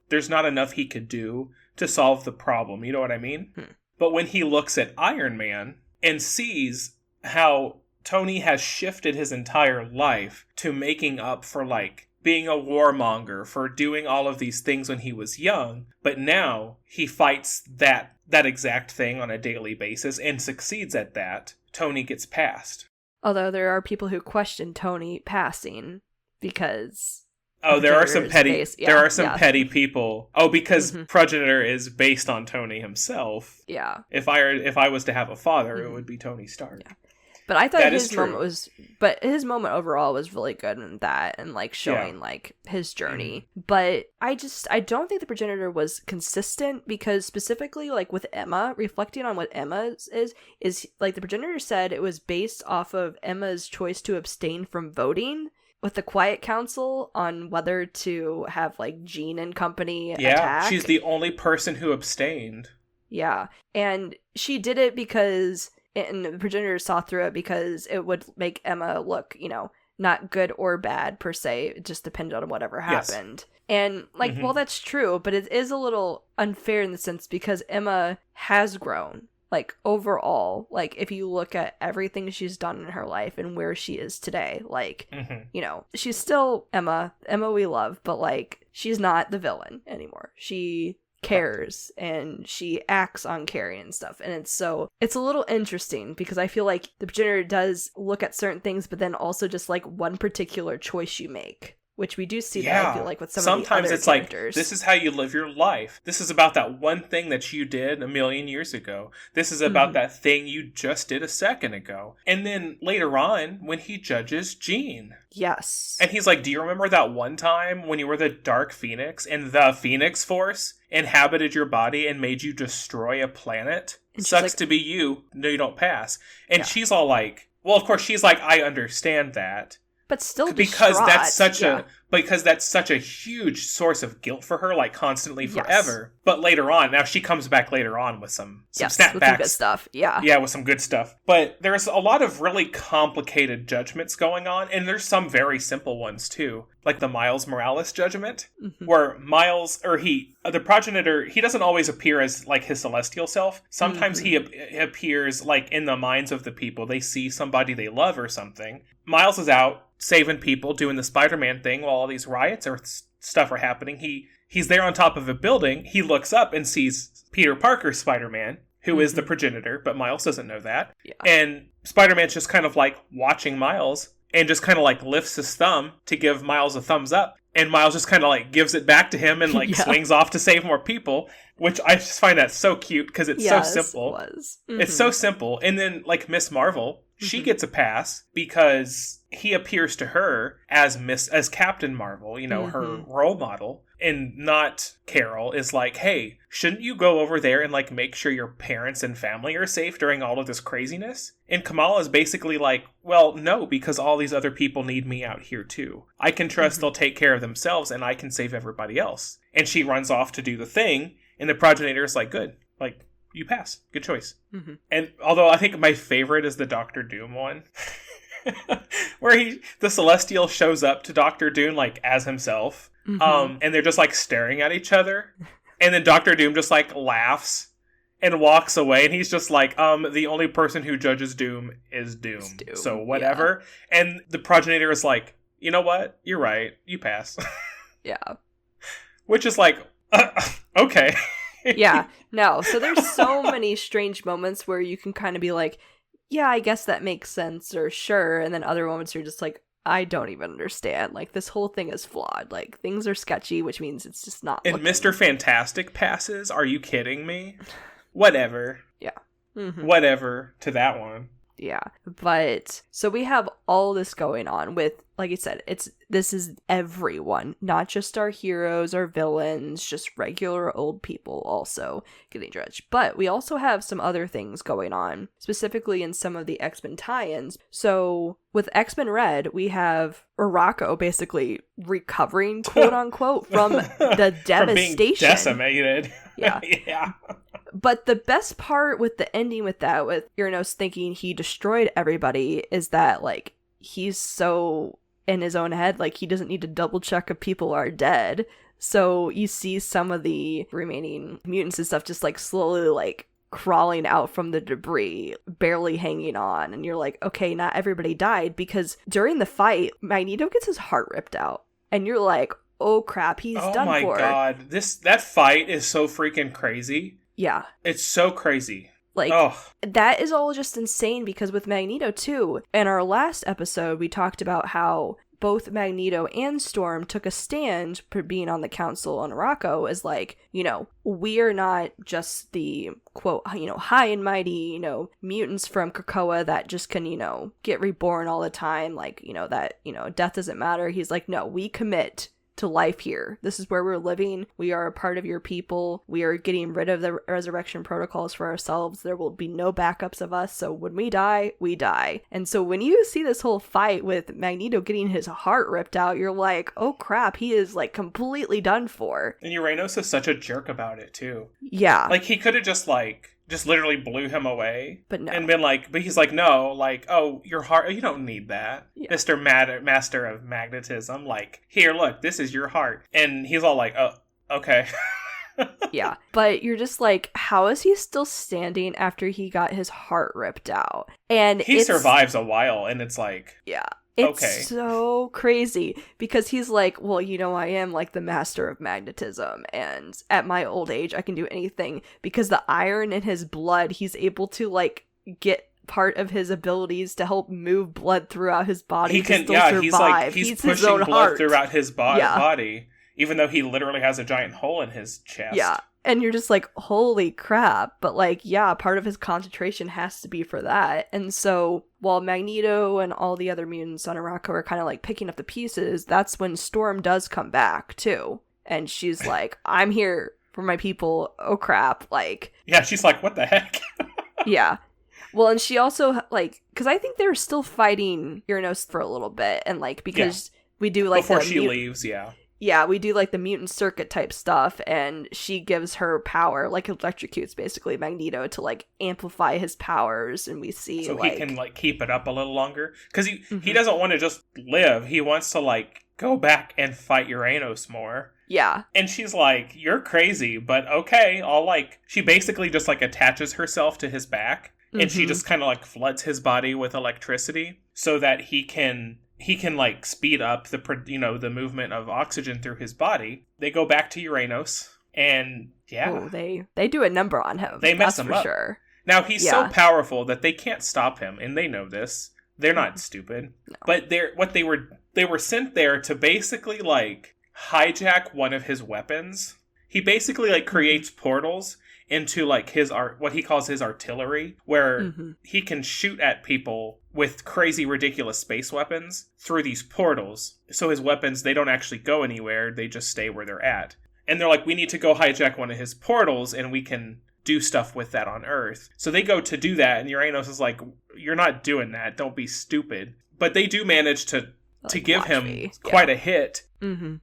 Speaker 2: there's not enough he could do to solve the problem. You know what I mean? But when he looks at Iron Man and sees how Tony has shifted his entire life to making up for, like, being a warmonger, for doing all of these things when he was young, but now he fights that exact thing on a daily basis and succeeds at that, Tony gets passed.
Speaker 1: Although there are people who question Tony passing because...
Speaker 2: Oh, there are some petty petty people. Oh, because Progenitor is based on Tony himself.
Speaker 1: Yeah.
Speaker 2: If I was to have a father, it would be Tony Stark.
Speaker 1: Yeah. But I thought his moment overall was really good in that, and, like, showing like his journey. But I don't think the progenitor was consistent, because specifically, like, with Emma, reflecting on what Emma is like, the progenitor said it was based off of Emma's choice to abstain from voting with the Quiet Council on whether to have, like, Jean and company attack.
Speaker 2: She's the only person who abstained.
Speaker 1: Yeah, and she did it because... And the progenitor saw through it because it would make Emma look, you know, not good or bad per se. It just depended on whatever happened. Yes. And, like, well, that's true, but it is a little unfair in the sense because Emma has grown. Like, overall, like, if you look at everything she's done in her life and where she is today, like, you know, she's still Emma we love, but, like, she's not the villain anymore. She cares and she acts on caring and stuff, and it's a little interesting because I feel like the progenitor does look at certain things, but then also just, like, one particular choice you make, which we do see that I feel like with sometimes of the other
Speaker 2: it's
Speaker 1: characters.
Speaker 2: Like, this is how you live your life. This is about that one thing that you did a million years ago. This is about that thing you just did a second ago. And then later on, when he judges Jean.
Speaker 1: Yes.
Speaker 2: And he's like, do you remember that one time when you were the Dark Phoenix and the Phoenix Force inhabited your body and made you destroy a planet? Sucks like, to be you. No, you don't pass. And she's all like, well, of course, she's like, I understand that.
Speaker 1: But still
Speaker 2: because that's such a huge source of guilt for her, like, constantly forever. But later on, now she comes back later on with some snapbacks.
Speaker 1: With some good stuff. Yeah,
Speaker 2: with some good stuff. But there's a lot of really complicated judgments going on, and there's some very simple ones too. Like the Miles Morales judgment, where Miles, or the progenitor, he doesn't always appear as, like, his celestial self. Sometimes he appears, like, in the minds of the people. They see somebody they love or something. Miles is out saving people, doing the Spider-Man thing while all these riots are stuff are happening, he's there on top of a building. He looks up and sees Peter Parker Spider-Man, who is the progenitor, but Miles doesn't know that.
Speaker 1: Yeah.
Speaker 2: And Spider-Man's just kind of like watching Miles and just kind of like lifts his thumb to give Miles a thumbs up. And Miles just kind of like gives it back to him and like swings off to save more people, which I just find that so cute because it's so simple. It's so simple. And then like Miss Marvel, she gets a pass because he appears to her as Captain Marvel, you know, her role model, and not Carol is like, hey, shouldn't you go over there and like make sure your parents and family are safe during all of this craziness? And Kamala is basically like, well, no, because all these other people need me out here too. I can trust they'll take care of themselves and I can save everybody else. And she runs off to do the thing, and the progenitor is like, good, like, you pass. Good choice. And although I think my favorite is the Doctor Doom one. Where the Celestial shows up to Doctor Doom like as himself. And they're just like staring at each other. And then Doctor Doom just like laughs and walks away. And he's just like, the only person who judges Doom is Doom. So whatever. Yeah. And the progenitor is like, you know what? You're right. You pass.
Speaker 1: Yeah.
Speaker 2: Which is like, okay.
Speaker 1: Yeah, no. So there's so many strange moments where you can kind of be like, yeah, I guess that makes sense, or sure. And then other moments you're just like, I don't even understand. Like, this whole thing is flawed. Like, things are sketchy, which means it's just not.
Speaker 2: And Mr. Fantastic passes? Are you kidding me? Whatever.
Speaker 1: Yeah.
Speaker 2: Whatever to that one.
Speaker 1: Yeah. But so we have all this going on with, like I said, this is everyone, not just our heroes or villains, just regular old people also getting judged. But we also have some other things going on, specifically in some of the X-Men tie-ins. So with X-Men Red, we have Arakko basically recovering, quote unquote, from the devastation. From being
Speaker 2: decimated.
Speaker 1: Yeah.
Speaker 2: Yeah.
Speaker 1: But the best part with the ending with that, with Uranos thinking he destroyed everybody, is that, like, he's so in his own head, like, he doesn't need to double check if people are dead. So you see some of the remaining mutants and stuff just, like, slowly, like, crawling out from the debris, barely hanging on. And you're like, okay, not everybody died, because during the fight, Magneto gets his heart ripped out. And you're like, oh crap, he's done for.
Speaker 2: Oh my god, that fight is so freaking crazy.
Speaker 1: Yeah.
Speaker 2: It's so crazy.
Speaker 1: Like, that is all just insane, because with Magneto, too, in our last episode, we talked about how both Magneto and Storm took a stand for being on the council on Arakko as, like, you know, we are not just the, quote, you know, high and mighty, you know, mutants from Krakoa that just can, you know, get reborn all the time, like, you know, that, you know, death doesn't matter. He's like, no, we commit to life here. This is where we're living. We are a part of your people. We are getting rid of the resurrection protocols for ourselves. There will be no backups of us. So when we die, we die. And so when you see this whole fight with Magneto getting his heart ripped out, you're like, oh crap, he is like completely done for.
Speaker 2: And Uranos is such a jerk about it too.
Speaker 1: Yeah.
Speaker 2: Like, he could have just literally blew him away.
Speaker 1: But no.
Speaker 2: And been like, but he's like, no, like, oh, your heart, you don't need that. Yeah. Mr. Master of Magnetism, like, here, look, this is your heart. And he's all like, oh, okay.
Speaker 1: Yeah. But you're just like, how is he still standing after he got his heart ripped out? And
Speaker 2: he survives a while, and it's like,
Speaker 1: yeah. It's so crazy, because he's like, well, you know, I am like the master of magnetism, and at my old age, I can do anything, because the iron in his blood, he's able to like get part of his abilities to help move blood throughout his body.
Speaker 2: He can,
Speaker 1: survive.
Speaker 2: He's pushing blood throughout his body, even though he literally has a giant hole in his chest.
Speaker 1: Yeah. And you're just like, holy crap. But like, yeah, part of his concentration has to be for that. And so while Magneto and all the other mutants on Arakko are kind of like picking up the pieces, that's when Storm does come back too. And she's like, I'm here for my people. Oh crap. Like,
Speaker 2: yeah, she's like, what the heck?
Speaker 1: Yeah. Well, and she also, like, because I think they're still fighting Uranos for a little bit. And like, because we do like
Speaker 2: before she leaves, yeah.
Speaker 1: Yeah, we do like the mutant circuit type stuff, and she gives her power, like electrocutes basically Magneto to like amplify his powers, and we see
Speaker 2: so he can like keep it up a little longer, because he doesn't want to just live. He wants to like go back and fight Uranos more.
Speaker 1: Yeah.
Speaker 2: And she's like, you're crazy, but okay, I'll like, she basically just like attaches herself to his back, and she just kind of like floods his body with electricity so that he can he can like speed up the movement of oxygen through his body. They go back to Uranos, and
Speaker 1: they do a number on him.
Speaker 2: They mess him up.
Speaker 1: Sure.
Speaker 2: Now he's so powerful that they can't stop him, and they know this. They're not stupid. No. But they were sent there to basically like hijack one of his weapons. He basically like creates portals into like what he calls his artillery, where he can shoot at people with crazy ridiculous space weapons through these portals. So his weapons, they don't actually go anywhere, they just stay where they're at. And they're like, we need to go hijack one of his portals and we can do stuff with that on Earth. So they go to do that, and Uranos is like, you're not doing that, don't be stupid. But they do manage to give him quite a hit.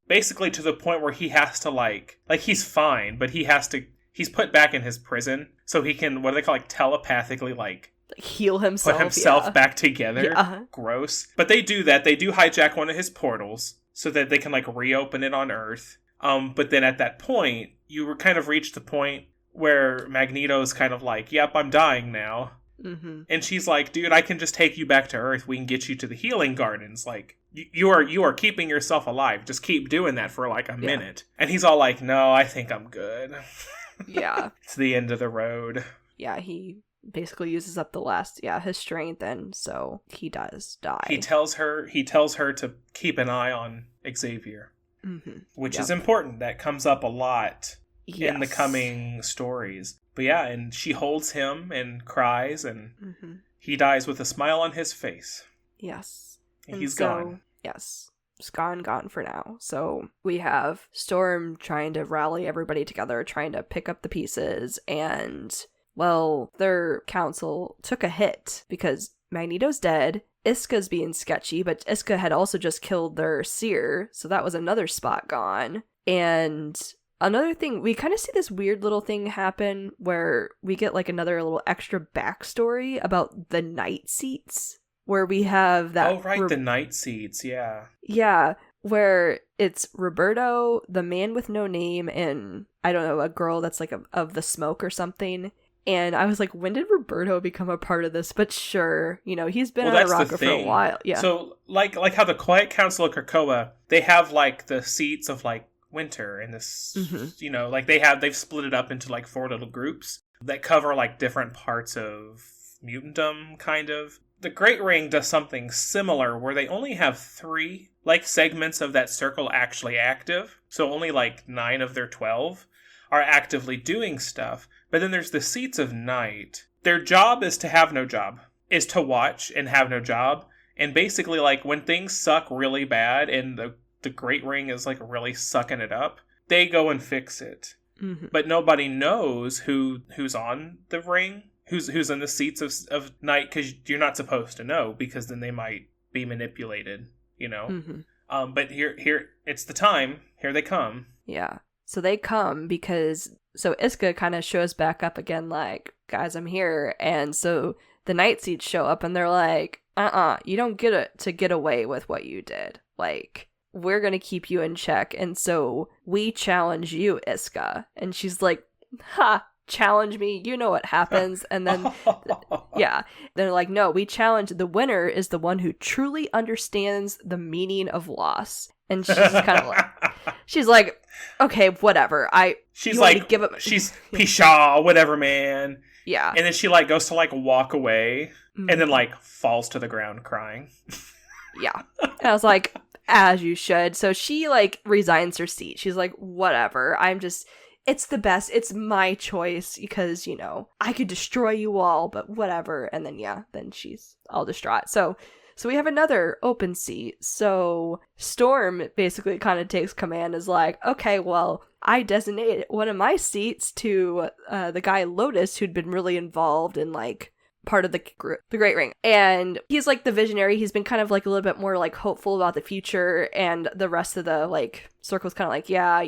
Speaker 2: Basically to the point where he has to like he's fine, but he's put back in his prison so he can, what do they call, like telepathically like
Speaker 1: heal himself,
Speaker 2: put himself back together. Gross. But they do that. They do hijack one of his portals so that they can like reopen it on Earth. But then at that point, you were kind of reached the point where Magneto's kind of like, yep, I'm dying now. And she's like, dude, I can just take you back to Earth. We can get you to the healing gardens. Like, you are keeping yourself alive. Just keep doing that for like a minute. And he's all like, no, I think I'm good.
Speaker 1: Yeah.
Speaker 2: It's the end of the road.
Speaker 1: Yeah, he basically uses up the last, his strength, and so he does die.
Speaker 2: He tells her to keep an eye on Xavier, which is important. That comes up a lot in the coming stories. But yeah, and she holds him and cries, and he dies with a smile on his face.
Speaker 1: Yes.
Speaker 2: And he's gone.
Speaker 1: Yes. It's gone for now. So we have Storm trying to rally everybody together, trying to pick up the pieces, and, well, their council took a hit because Magneto's dead, I.S.K.'s being sketchy, but I.S.K. had also just killed their seer, so that was another spot gone. And another thing, we kind of see this weird little thing happen where we get like another little extra backstory about the night seats, where we have that...
Speaker 2: Oh, right, the night seats, yeah.
Speaker 1: Yeah, where it's Roberto, the man with no name, and, I don't know, a girl that's like of the smoke or something. And I was like, when did Roberto become a part of this? But sure, he's been on Arakko for a while. Yeah.
Speaker 2: So, like how the Quiet Council of Krakoa, they have, like, the seats of, like, winter and this, like they've split it up into, like, 4 little groups that cover, like, different parts of mutantdom, kind of. The Great Ring does something similar where they only have 3, like, segments of that circle actually active. So only, like, 9 of their 12 are actively doing stuff. But then there's the Seats of Night. Their job is to have no job. Is to watch and have no job. And basically, like, when things suck really bad and the Great Ring is, like, really sucking it up, they go and fix it. But nobody knows who's on the ring. Who's in the Seats of Night, because you're not supposed to know, because then they might be manipulated, But here, it's the time. Here they come.
Speaker 1: Yeah. So they come because... So I.S.K. kind of shows back up again, like, guys, I'm here. And so the Night Seats show up, and they're like, you don't get to get away with what you did. Like, we're going to keep you in check. And so we challenge you, I.S.K. And she's like, challenge me, you know what happens. And then they're like, no, we challenge, the winner is the one who truly understands the meaning of loss. And she's kind of like, she's like, okay, whatever, she's like, give up.
Speaker 2: She's pshaw, whatever, man.
Speaker 1: Yeah.
Speaker 2: And then she like goes to like walk away and then like falls to the ground crying.
Speaker 1: Yeah. And I was like, as you should. So she like resigns her seat. She's like, whatever, it's the best. It's my choice because, I could destroy you all, but whatever. And then, then she's all distraught. So we have another open seat. So Storm basically kind of takes command, is like, okay, well, I designated one of my seats to the guy Lotus, who'd been really involved in, like, part of the Great Ring. And he's, like, the visionary. He's been kind of, like, a little bit more, like, hopeful about the future. And the rest of the, like, circle's kind of like, yeah,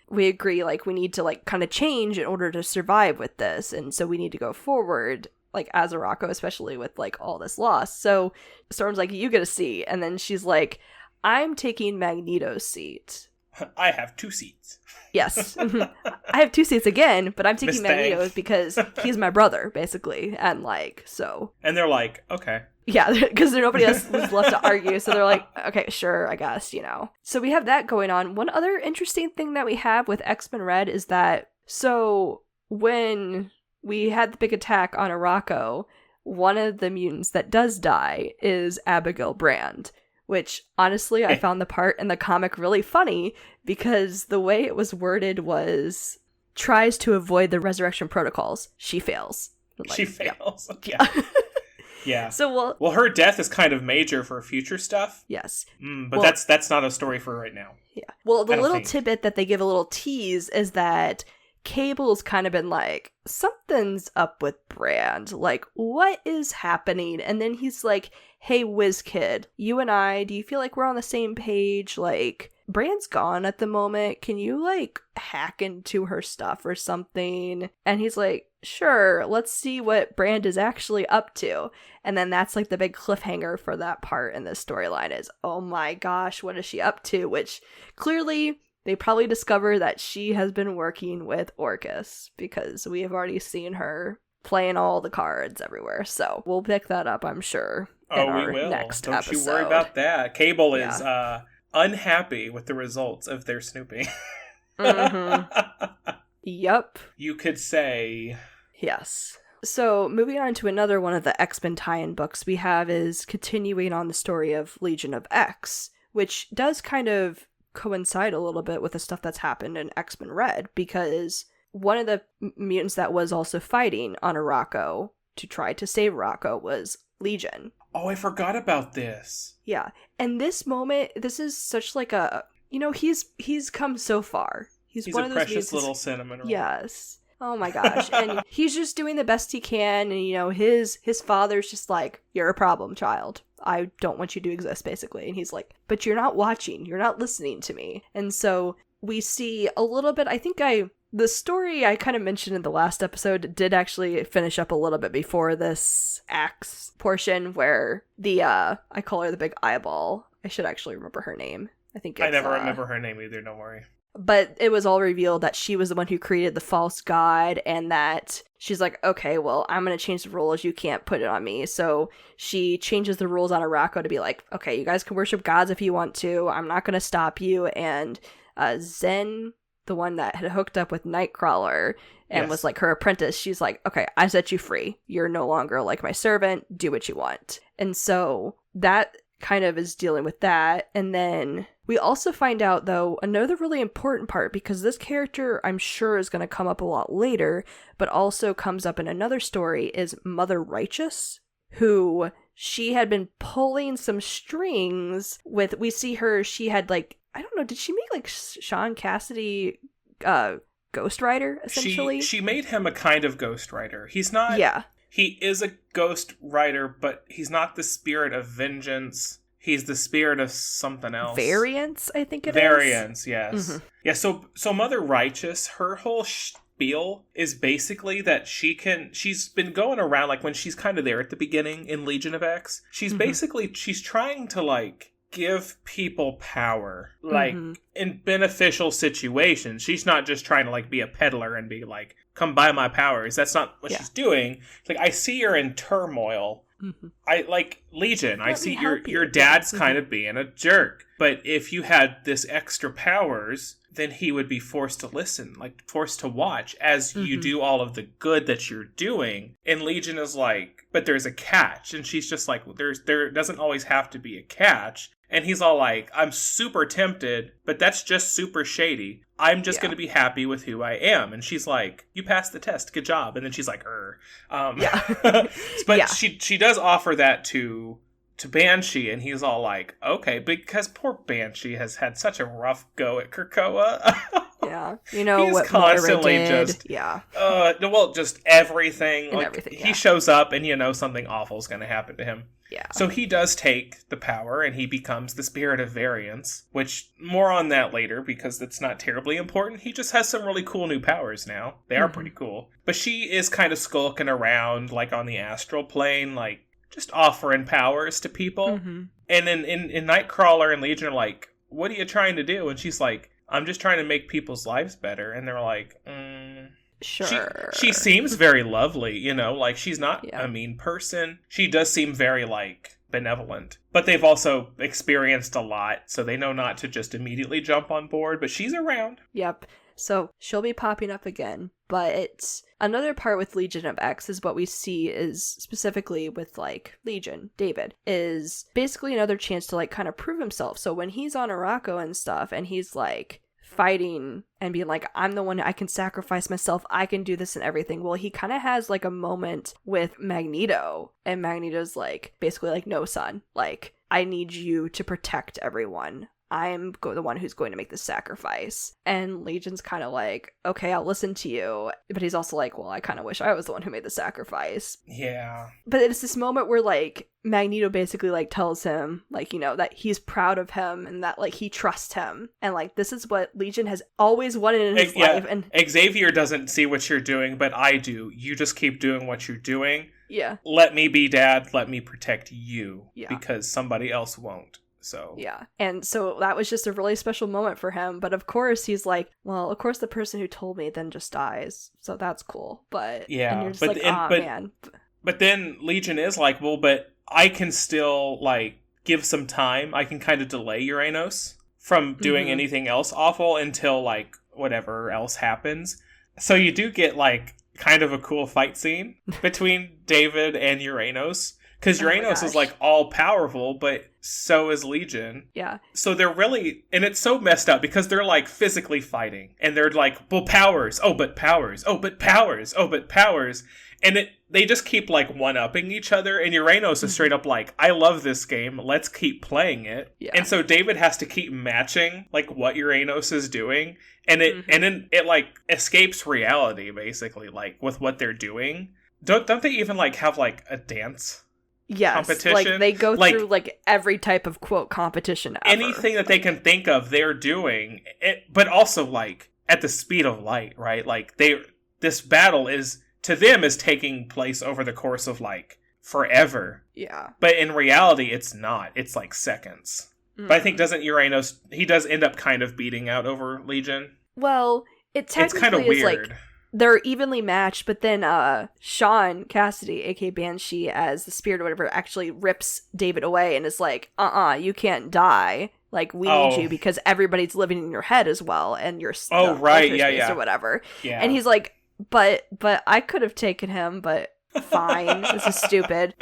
Speaker 1: we agree, like, we need to, like, kind of change in order to survive with this. And so we need to go forward, like, as Arakko, especially with, like, all this loss. So Storm's like, you get a seat. And then she's like, I'm taking Magneto's seat.
Speaker 2: I have 2 seats.
Speaker 1: Yes. I have 2 seats again, but I'm taking Magneto's because he's my brother, basically. And, like, so.
Speaker 2: And they're like, okay.
Speaker 1: Yeah, because nobody else was left to argue, so they're like, okay, sure, I guess, So we have that going on. One other interesting thing that we have with X-Men Red is that, so when we had the big attack on Arakko, one of the mutants that does die is Abigail Brand, which, honestly, I found the part in the comic really funny, because the way it was worded was, tries to avoid the resurrection protocols. She fails.
Speaker 2: Like, she fails.
Speaker 1: Yeah.
Speaker 2: Yeah.
Speaker 1: So
Speaker 2: well, her death is kind of major for future stuff.
Speaker 1: Yes.
Speaker 2: But that's not a story for right now.
Speaker 1: Yeah. Well, the little tidbit that they give a little tease is that Cable's kind of been like, something's up with Brand. Like, what is happening? And then he's like, hey, WizKid, you and I, do you feel like we're on the same page? Like, Brand's gone at the moment. Can you, like, hack into her stuff or something? And he's like, sure, let's see what Brand is actually up to. And then that's, like, the big cliffhanger for that part in this storyline is, oh my gosh, what is she up to? Which, clearly, they probably discover that she has been working with Orcus, because we have already seen her playing all the cards everywhere. So we'll pick that up, I'm sure, in our next episode.
Speaker 2: Don't you worry about that. Cable is unhappy with the results of their snooping.
Speaker 1: Mm-hmm. Yep.
Speaker 2: You could say.
Speaker 1: Yes. So moving on to another one of the X-Men tie-in books we have is continuing on the story of Legion of X, which does kind of coincide a little bit with the stuff that's happened in X-Men Red, because one of the mutants that was also fighting on Arakko to try to save Arakko was Legion.
Speaker 2: Oh, I forgot about this.
Speaker 1: Yeah. And this moment, this is such like a, he's come so far. He's one
Speaker 2: a
Speaker 1: of those
Speaker 2: precious little cinnamon roll.
Speaker 1: Yes. Oh my gosh. And he's just doing the best he can. And, his father's just like, you're a problem, child. I don't want you to exist, basically. And he's like, but you're not watching. You're not listening to me. And so we see a little bit, the story I kind of mentioned in the last episode did actually finish up a little bit before this A.X.E portion where I call her the big eyeball. I should actually remember her name. I
Speaker 2: never remember her name either, don't worry.
Speaker 1: But it was all revealed that she was the one who created the false god, and that she's like, okay, well, I'm going to change the rules. You can't put it on me. So she changes the rules on Arakko to be like, okay, you guys can worship gods if you want to. I'm not going to stop you. And Zen, the one that had hooked up with Nightcrawler and was like her apprentice, she's like, okay, I set you free. You're no longer like my servant. Do what you want. And so that kind of is dealing with that. And then we also find out, though, another really important part, because this character, I'm sure, is going to come up a lot later, but also comes up in another story, is Mother Righteous, who she had been pulling some strings with. We see her, she had, like, I don't know, did she make, like, Sean Cassidy Ghost Rider, essentially?
Speaker 2: She made him a kind of Ghost Rider. He's not...
Speaker 1: Yeah.
Speaker 2: He is a Ghost Rider, but he's not the spirit of vengeance. He's the spirit of something else.
Speaker 1: Variance, I think it
Speaker 2: Variance,
Speaker 1: is.
Speaker 2: yes.
Speaker 1: Mm-hmm.
Speaker 2: Yeah, so Mother Righteous, her whole spiel is basically that she's been going around, like when she's kind of there at the beginning in Legion of X, she's basically, she's trying to like give people power, like in beneficial situations. She's not just trying to like be a peddler and be like, come buy my powers. That's not what she's doing. It's like, I see you're in turmoil. I like Legion. I see your dad's kind of being a jerk. But if you had this extra powers, then he would be forced to listen, like forced to watch as you do all of the good that you're doing. And Legion is like, but there's a catch. And she's just like, there doesn't always have to be a catch. And he's all like, I'm super tempted, but that's just super shady. I'm just going to be happy with who I am. And she's like, you passed the test. Good job. And then she's like, But she does offer that to Banshee. And he's all like, okay, because poor Banshee has had such a rough go at Krakoa.
Speaker 1: Yeah. You know,
Speaker 2: he's
Speaker 1: what
Speaker 2: constantly
Speaker 1: Moira did.
Speaker 2: just, just everything.
Speaker 1: And
Speaker 2: like
Speaker 1: everything,
Speaker 2: he shows up and, something awful is going to happen to him.
Speaker 1: Yeah.
Speaker 2: So he does take the power and he becomes the spirit of variance, which more on that later because it's not terribly important. He just has some really cool new powers now. They are pretty cool. But she is kind of skulking around like on the astral plane, like just offering powers to people. And then in Nightcrawler and Legion are like, what are you trying to do? And she's like, I'm just trying to make people's lives better. And they're like,
Speaker 1: Sure.
Speaker 2: She seems very lovely, you know, like she's not a mean person. She does seem very like benevolent. But they've also experienced a lot, so they know not to just immediately jump on board, but she's around.
Speaker 1: Yep. So she'll be popping up again. But another part with Legion of X is what we see is specifically with like Legion, David, is basically another chance to like kind of prove himself. So when he's on Arakko and stuff and he's like fighting and being like, I'm the one, I can sacrifice myself, I can do this and everything. Well, he kind of has like a moment with Magneto, and Magneto's like basically like, no, son, like I need you to protect everyone. I'm the one who's going to make the sacrifice. And Legion's kind of like, okay, I'll listen to you. But he's also like, well, I kind of wish I was the one who made the sacrifice.
Speaker 2: Yeah.
Speaker 1: But it's this moment where like Magneto basically like tells him like, you know, that he's proud of him and that like he trusts him. And like, this is what Legion has always wanted in his life. And
Speaker 2: Xavier doesn't see what you're doing, but I do. You just keep doing what you're doing.
Speaker 1: Yeah.
Speaker 2: Let me be dad. Let me protect you. Yeah. Because somebody else won't. So
Speaker 1: yeah. And so that was just a really special moment for him. But of course he's like, well, of course the person who told me then just dies. So that's cool. But
Speaker 2: yeah,
Speaker 1: and you're just like, man.
Speaker 2: But then Legion is like, well, but I can still like give some time. I can kind of delay Uranos from doing anything else awful until like whatever else happens. So you do get like kind of a cool fight scene between David and Uranos. Because Uranos is like all powerful, but so is Legion.
Speaker 1: Yeah.
Speaker 2: So they're really, and it's so messed up because they're like physically fighting, and they're like, well, powers, oh, but powers, oh, but powers, oh, but powers, and they just keep like one-upping each other. And Uranos is straight up like, I love this game, let's keep playing it. Yeah. And so David has to keep matching like what Uranos is doing, and and then it like escapes reality basically, like with what they're doing. Don't they even like have like a dance?
Speaker 1: Yes,
Speaker 2: competition.
Speaker 1: Like they go through like every type of quote competition ever.
Speaker 2: Anything that they can think of, they're doing it, but also like at the speed of light, right? Like this battle is to them is taking place over the course of like forever.
Speaker 1: Yeah.
Speaker 2: But in reality, it's not. It's like seconds. But I think doesn't Uranos, he does end up kind of beating out over Legion.
Speaker 1: Well, it's kind of
Speaker 2: weird.
Speaker 1: Like they're evenly matched, but then Sean Cassidy, aka Banshee, as the spirit or whatever, actually rips David away and is like, you can't die. Like, we need you because everybody's living in your head as well, and you're
Speaker 2: right, yeah,
Speaker 1: or whatever.
Speaker 2: Yeah.
Speaker 1: And he's like, but I could have taken him, but fine, this is stupid.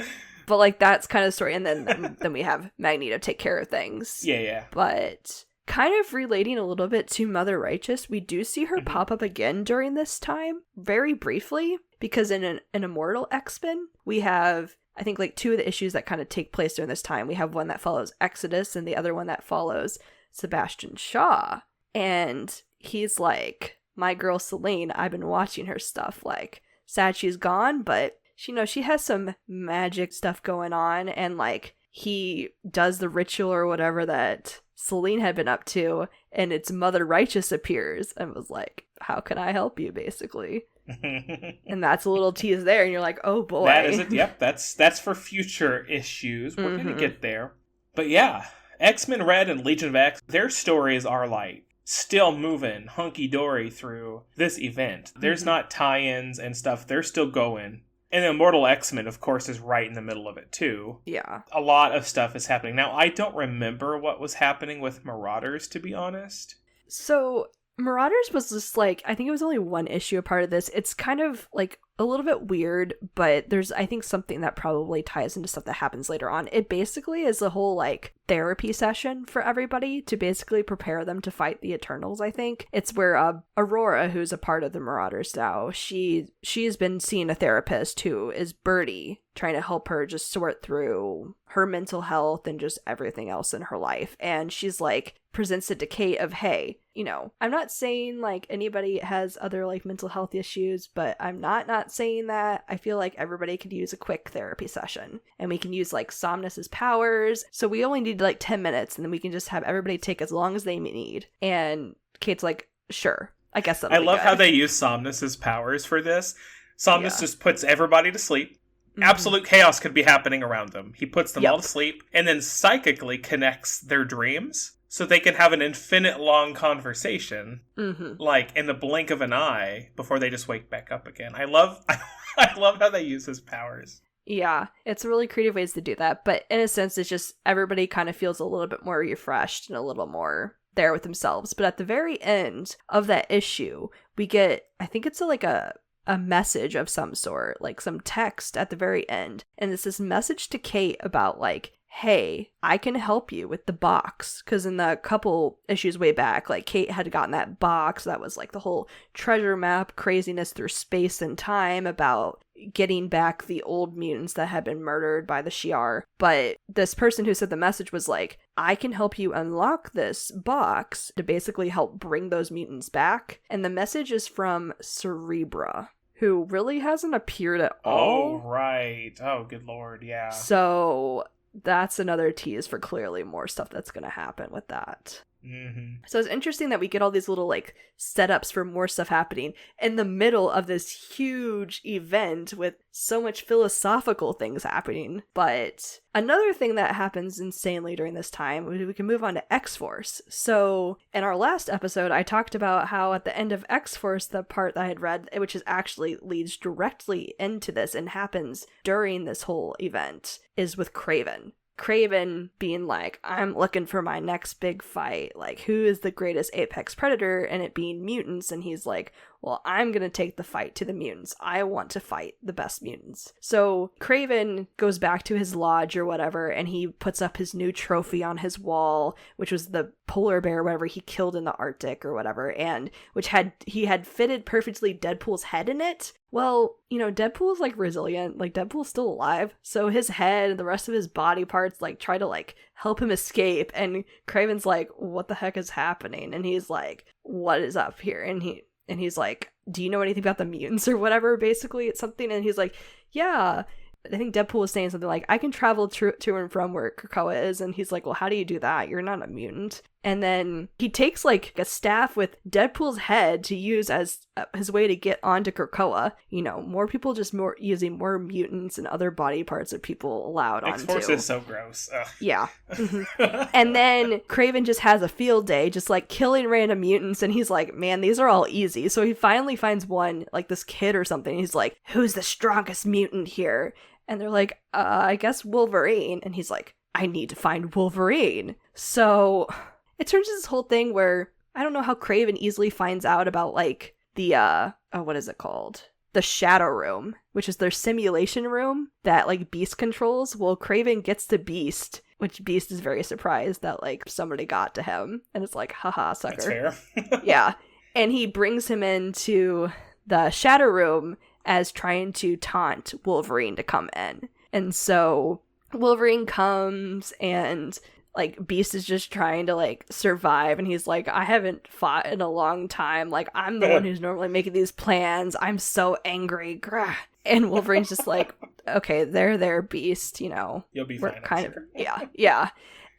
Speaker 1: But like that's kind of the story, and then we have Magneto take care of things.
Speaker 2: Yeah.
Speaker 1: But kind of relating a little bit to Mother Righteous, we do see her pop up again during this time, very briefly, because in an Immortal X-Men, we have, I think, like two of the issues that kind of take place during this time. We have one that follows Exodus, and the other one that follows Sebastian Shaw. And he's like, my girl Selene, I've been watching her stuff, like, sad she's gone, but she has some magic stuff going on, and like, he does the ritual or whatever that Selene had been up to, and its Mother Righteous appears and was like, how can I help you, basically? And that's a little tease there, and you're like, oh boy.
Speaker 2: That is it. Yep, that's for future issues. We're gonna get there. But yeah, X-Men Red and Legion of X, their stories are like still moving hunky-dory through this event. There's not tie-ins and stuff. They're still going. And the Immortal X-Men, of course, is right in the middle of it, too.
Speaker 1: Yeah.
Speaker 2: A lot of stuff is happening. Now, I don't remember what was happening with Marauders, to be honest.
Speaker 1: So, Marauders was just like, I think it was only one issue a part of this. It's kind of like a little bit weird, but there's, I think, something that probably ties into stuff that happens later on. It basically is a whole like therapy session for everybody to basically prepare them to fight the Eternals, I think. It's where Aurora, who's a part of the Marauders now, she's been seeing a therapist who is Birdie, trying to help her just sort through her mental health and just everything else in her life. And she's like, presents it to Kate of, hey, I'm not saying like anybody has other like mental health issues, but I'm not saying that. I feel like everybody could use a quick therapy session, and we can use like Somnus's powers. So we only need like 10 minutes, and then we can just have everybody take as long as they need. And Kate's like, sure, I guess that'll be
Speaker 2: love
Speaker 1: good.
Speaker 2: How they use Somnus's powers for this. Somnus just puts everybody to sleep. Absolute chaos could be happening around them. He puts them all to sleep and then psychically connects their dreams. so they can have an infinite long conversation,
Speaker 1: Mm-hmm.
Speaker 2: like in the blink of an eye, before they just wake back up again. I love how they use his powers.
Speaker 1: Yeah, it's really creative ways to do that. But in a sense, it's just everybody kind of feels a little bit more refreshed and a little more there with themselves. But at the very end of that issue, we get, I think it's like a message of some sort, like some text at the very end. And it's this message to Kate about like, hey, I can help you with the box. Because in the couple issues way back, like Kate had gotten that box that was like the whole treasure map craziness through space and time about getting back the old mutants that had been murdered by the Shi'ar. But this person who said the message was like, I can help you unlock this box to basically help bring those mutants back. And the message is from Cerebra, who really hasn't appeared at all.
Speaker 2: Oh, right. Oh, good lord, yeah.
Speaker 1: So that's another tease for clearly more stuff that's going to happen with that.
Speaker 2: Mm-hmm.
Speaker 1: So it's interesting that we get all these little like setups for more stuff happening in the middle of this huge event with so much philosophical things happening. But another thing that happens insanely during this time, we can move on to X-Force. So in our last episode, I talked about how at the end of X-Force, the part that I had read, which is actually leads directly into this and happens during this whole event, is with Kraven. Kraven being like, I'm looking for my next big fight, like who is the greatest apex predator, and it being mutants, and he's like, well, I'm gonna take the fight to the mutants. I want to fight the best mutants. So Kraven goes back to his lodge or whatever, and he puts up his new trophy on his wall, which was the polar bear whatever he killed in the Arctic or whatever, and which he had fitted perfectly Deadpool's head in it. Well, you know, Deadpool's like resilient, like Deadpool's still alive, so his head and the rest of his body parts like try to like help him escape, and Kraven's like, what the heck is happening? And he's like, what is up here? And he's like, do you know anything about the mutants or whatever? Basically, it's something. And he's like, yeah. I think Deadpool was saying something like, I can travel to and from where Krakoa is. And he's like, well, how do you do that? You're not a mutant. And then he takes like a staff with Deadpool's head to use as his way to get onto Krakoa. You know, more people just using more mutants and other body parts that people allowed onto.
Speaker 2: X-Force is so gross. Ugh.
Speaker 1: Yeah. And then Kraven just has a field day, just like killing random mutants. And he's like, man, these are all easy. So he finally finds one, like this kid or something. He's like, who's the strongest mutant here? And they're like, I guess Wolverine. And he's like, I need to find Wolverine. So it turns into this whole thing where I don't know how Kraven easily finds out about like the, what is it called? The Shadow Room, which is their simulation room that like Beast controls. Well, Kraven gets to Beast, which Beast is very surprised that like somebody got to him. And it's like, haha, sucker.
Speaker 2: That's fair.
Speaker 1: Yeah. And he brings him into the Shadow Room as trying to taunt Wolverine to come in. And so Wolverine comes and like Beast is just trying to like survive, and he's like, I haven't fought in a long time, like I'm the one who's normally making these plans, I'm so angry. Grah. And Wolverine's just like, okay, there, Beast, you know,
Speaker 2: you'll be
Speaker 1: we're
Speaker 2: fine,
Speaker 1: kind of yeah.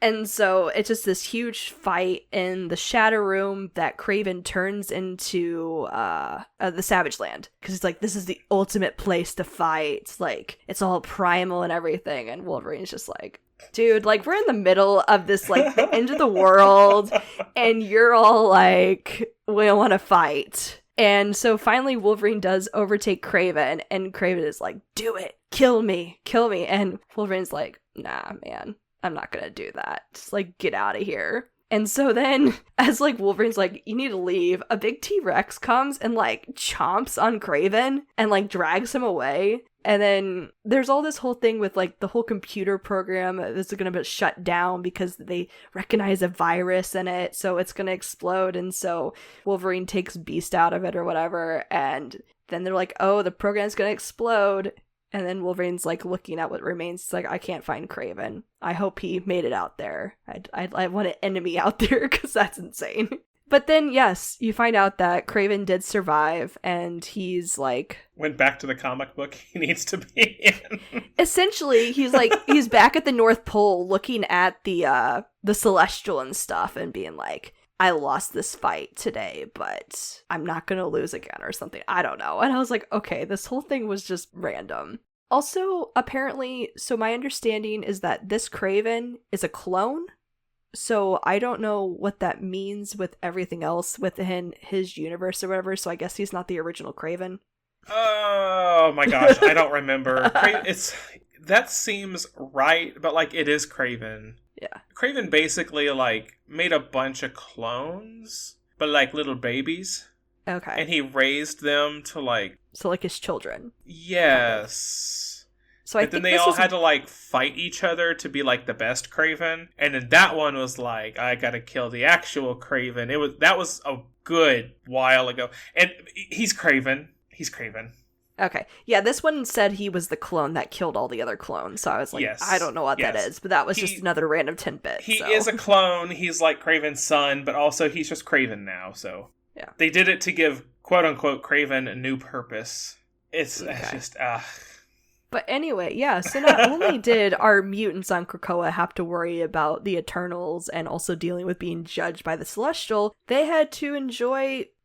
Speaker 1: And so it's just this huge fight in the Shadow Room that Kraven turns into the Savage Land. Because it's like, this is the ultimate place to fight. It's like, it's all primal and everything. And Wolverine's just like, dude, like, we're in the middle of this, like, the end of the world. And you're all like, we want to fight. And so finally Wolverine does overtake Kraven. And Kraven is like, do it. Kill me. And Wolverine's like, nah, man. I'm not gonna do that. Just like get out of here. And so then as like Wolverine's like, you need to leave, a big T-Rex comes and like chomps on Kraven and like drags him away. And then there's all this whole thing with like the whole computer program that's gonna be shut down because they recognize a virus in it, so it's gonna explode. And so Wolverine takes Beast out of it or whatever, and then they're like, oh, the program's gonna explode. And then Wolverine's like looking at what remains. It's like, I can't find Kraven. I hope he made it out there. I want an enemy out there because that's insane. But then, yes, you find out that Kraven did survive, and he's like...
Speaker 2: went back to the comic book he needs to be in.
Speaker 1: Essentially, he's like, he's back at the North Pole looking at the Celestial and stuff and being like, I lost this fight today, but I'm not gonna lose again or something. I don't know. And I was like, okay, this whole thing was just random. Also, apparently, so my understanding is that this Kraven is a clone. So I don't know what that means with everything else within his universe or whatever, so I guess he's not the original Kraven.
Speaker 2: Oh my gosh, I don't remember. That seems right, but like it is Kraven.
Speaker 1: Yeah.
Speaker 2: Kraven basically like made a bunch of clones, but like little babies.
Speaker 1: Okay.
Speaker 2: And he raised them to like...
Speaker 1: So like his children.
Speaker 2: Yes.
Speaker 1: So
Speaker 2: but then they all had to like fight each other to be like the best Kraven. And then that one was like, I gotta kill the actual Kraven. That was a good while ago. And he's Kraven. He's Kraven.
Speaker 1: Okay. Yeah, this one said he was the clone that killed all the other clones. So I was like, yes. I don't know what that is. But that was just another random tidbit.
Speaker 2: He is a clone. He's like Kraven's son, but also he's just Kraven now. So
Speaker 1: yeah,
Speaker 2: they did it to give quote-unquote Kraven a new purpose. It's just...
Speaker 1: But anyway, yeah, so not only did our mutants on Krakoa have to worry about the Eternals and also dealing with being judged by the Celestial, they had to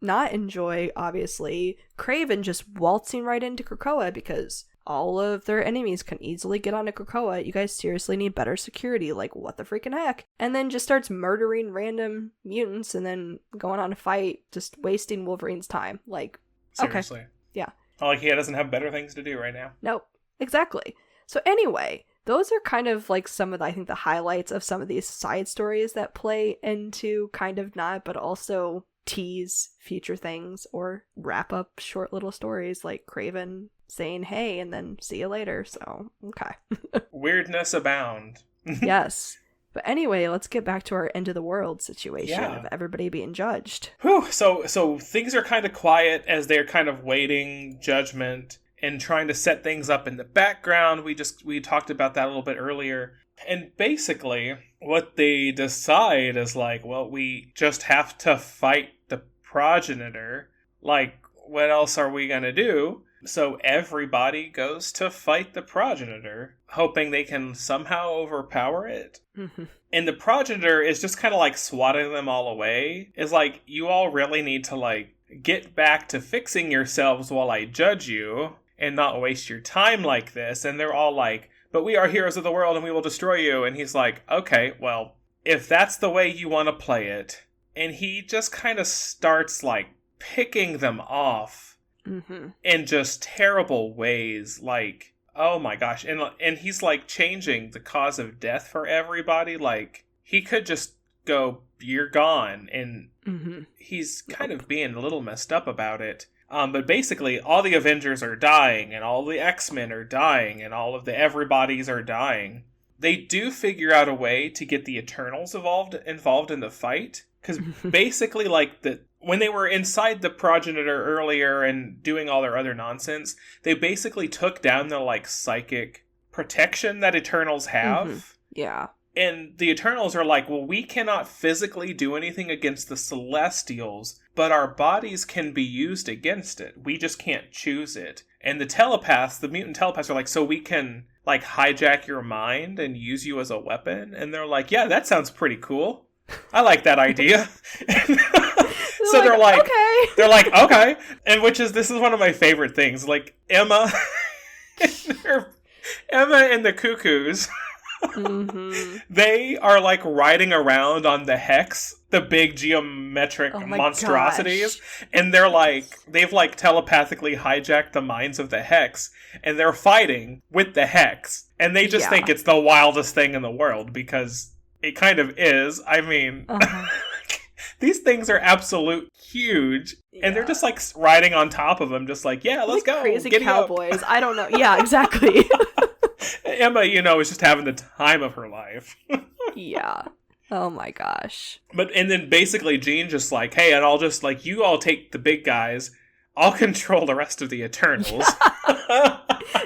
Speaker 1: not enjoy, obviously, Kraven just waltzing right into Krakoa because all of their enemies can easily get onto Krakoa. You guys seriously need better security, like what the freaking heck? And then just starts murdering random mutants and then going on a fight, just wasting Wolverine's time. Like,
Speaker 2: seriously.
Speaker 1: Okay. Yeah.
Speaker 2: Like he doesn't have better things to do right now.
Speaker 1: Nope. Exactly. So anyway, those are kind of like some of the, I think, the highlights of some of these side stories that play into kind of not, but also tease future things or wrap up short little stories like Kraven saying hey and then see you later. So, okay.
Speaker 2: Weirdness abound.
Speaker 1: Yes. But anyway, let's get back to our end of the world situation of everybody being judged.
Speaker 2: Whew. So things are kind of quiet as they're kind of waiting judgment and trying to set things up in the background. We talked about that a little bit earlier. And basically, what they decide is like, well, we just have to fight the progenitor. Like, what else are we going to do? So everybody goes to fight the progenitor, hoping they can somehow overpower it.
Speaker 1: Mm-hmm.
Speaker 2: And the progenitor is just kind of like swatting them all away. It's like, you all really need to like get back to fixing yourselves while I judge you. And not waste your time like this. And they're all like, but we are heroes of the world and we will destroy you. And he's like, okay, well, if that's the way you want to play it. And he just kind of starts like picking them off in just terrible ways. Like, oh my gosh. And he's like changing the cause of death for everybody. Like, he could just go, you're gone. And he's kind of being a little messed up about it. But basically, all the Avengers are dying, and all the X-Men are dying, and all of the everybody's are dying. They do figure out a way to get the Eternals involved in the fight, because basically, like, when they were inside the progenitor earlier and doing all their other nonsense, they basically took down the, like, psychic protection that Eternals have.
Speaker 1: Yeah.
Speaker 2: And the Eternals are like, well, we cannot physically do anything against the Celestials, but our bodies can be used against it. We just can't choose it. And the mutant telepaths are like, so we can, like, hijack your mind and use you as a weapon? And they're like, yeah, that sounds pretty cool. I like that idea. So they're like, okay. They're like, okay. And this is one of my favorite things. Like, Emma and the Cuckoos... They are like riding around on the Hex, the big geometric monstrosities, gosh. And they've like telepathically hijacked the minds of the Hex, and they're fighting with the Hex, and they just think it's the wildest thing in the world because it kind of is. I mean, these things are absolute huge, and they're just like riding on top of them, just like, yeah, let's go,
Speaker 1: crazy cowboys. I don't know. Yeah, exactly.
Speaker 2: Emma, is just having the time of her life.
Speaker 1: Yeah. Oh my gosh.
Speaker 2: And then basically Jean just like, hey, and I'll just like, you all take the big guys. I'll control the rest of the Eternals.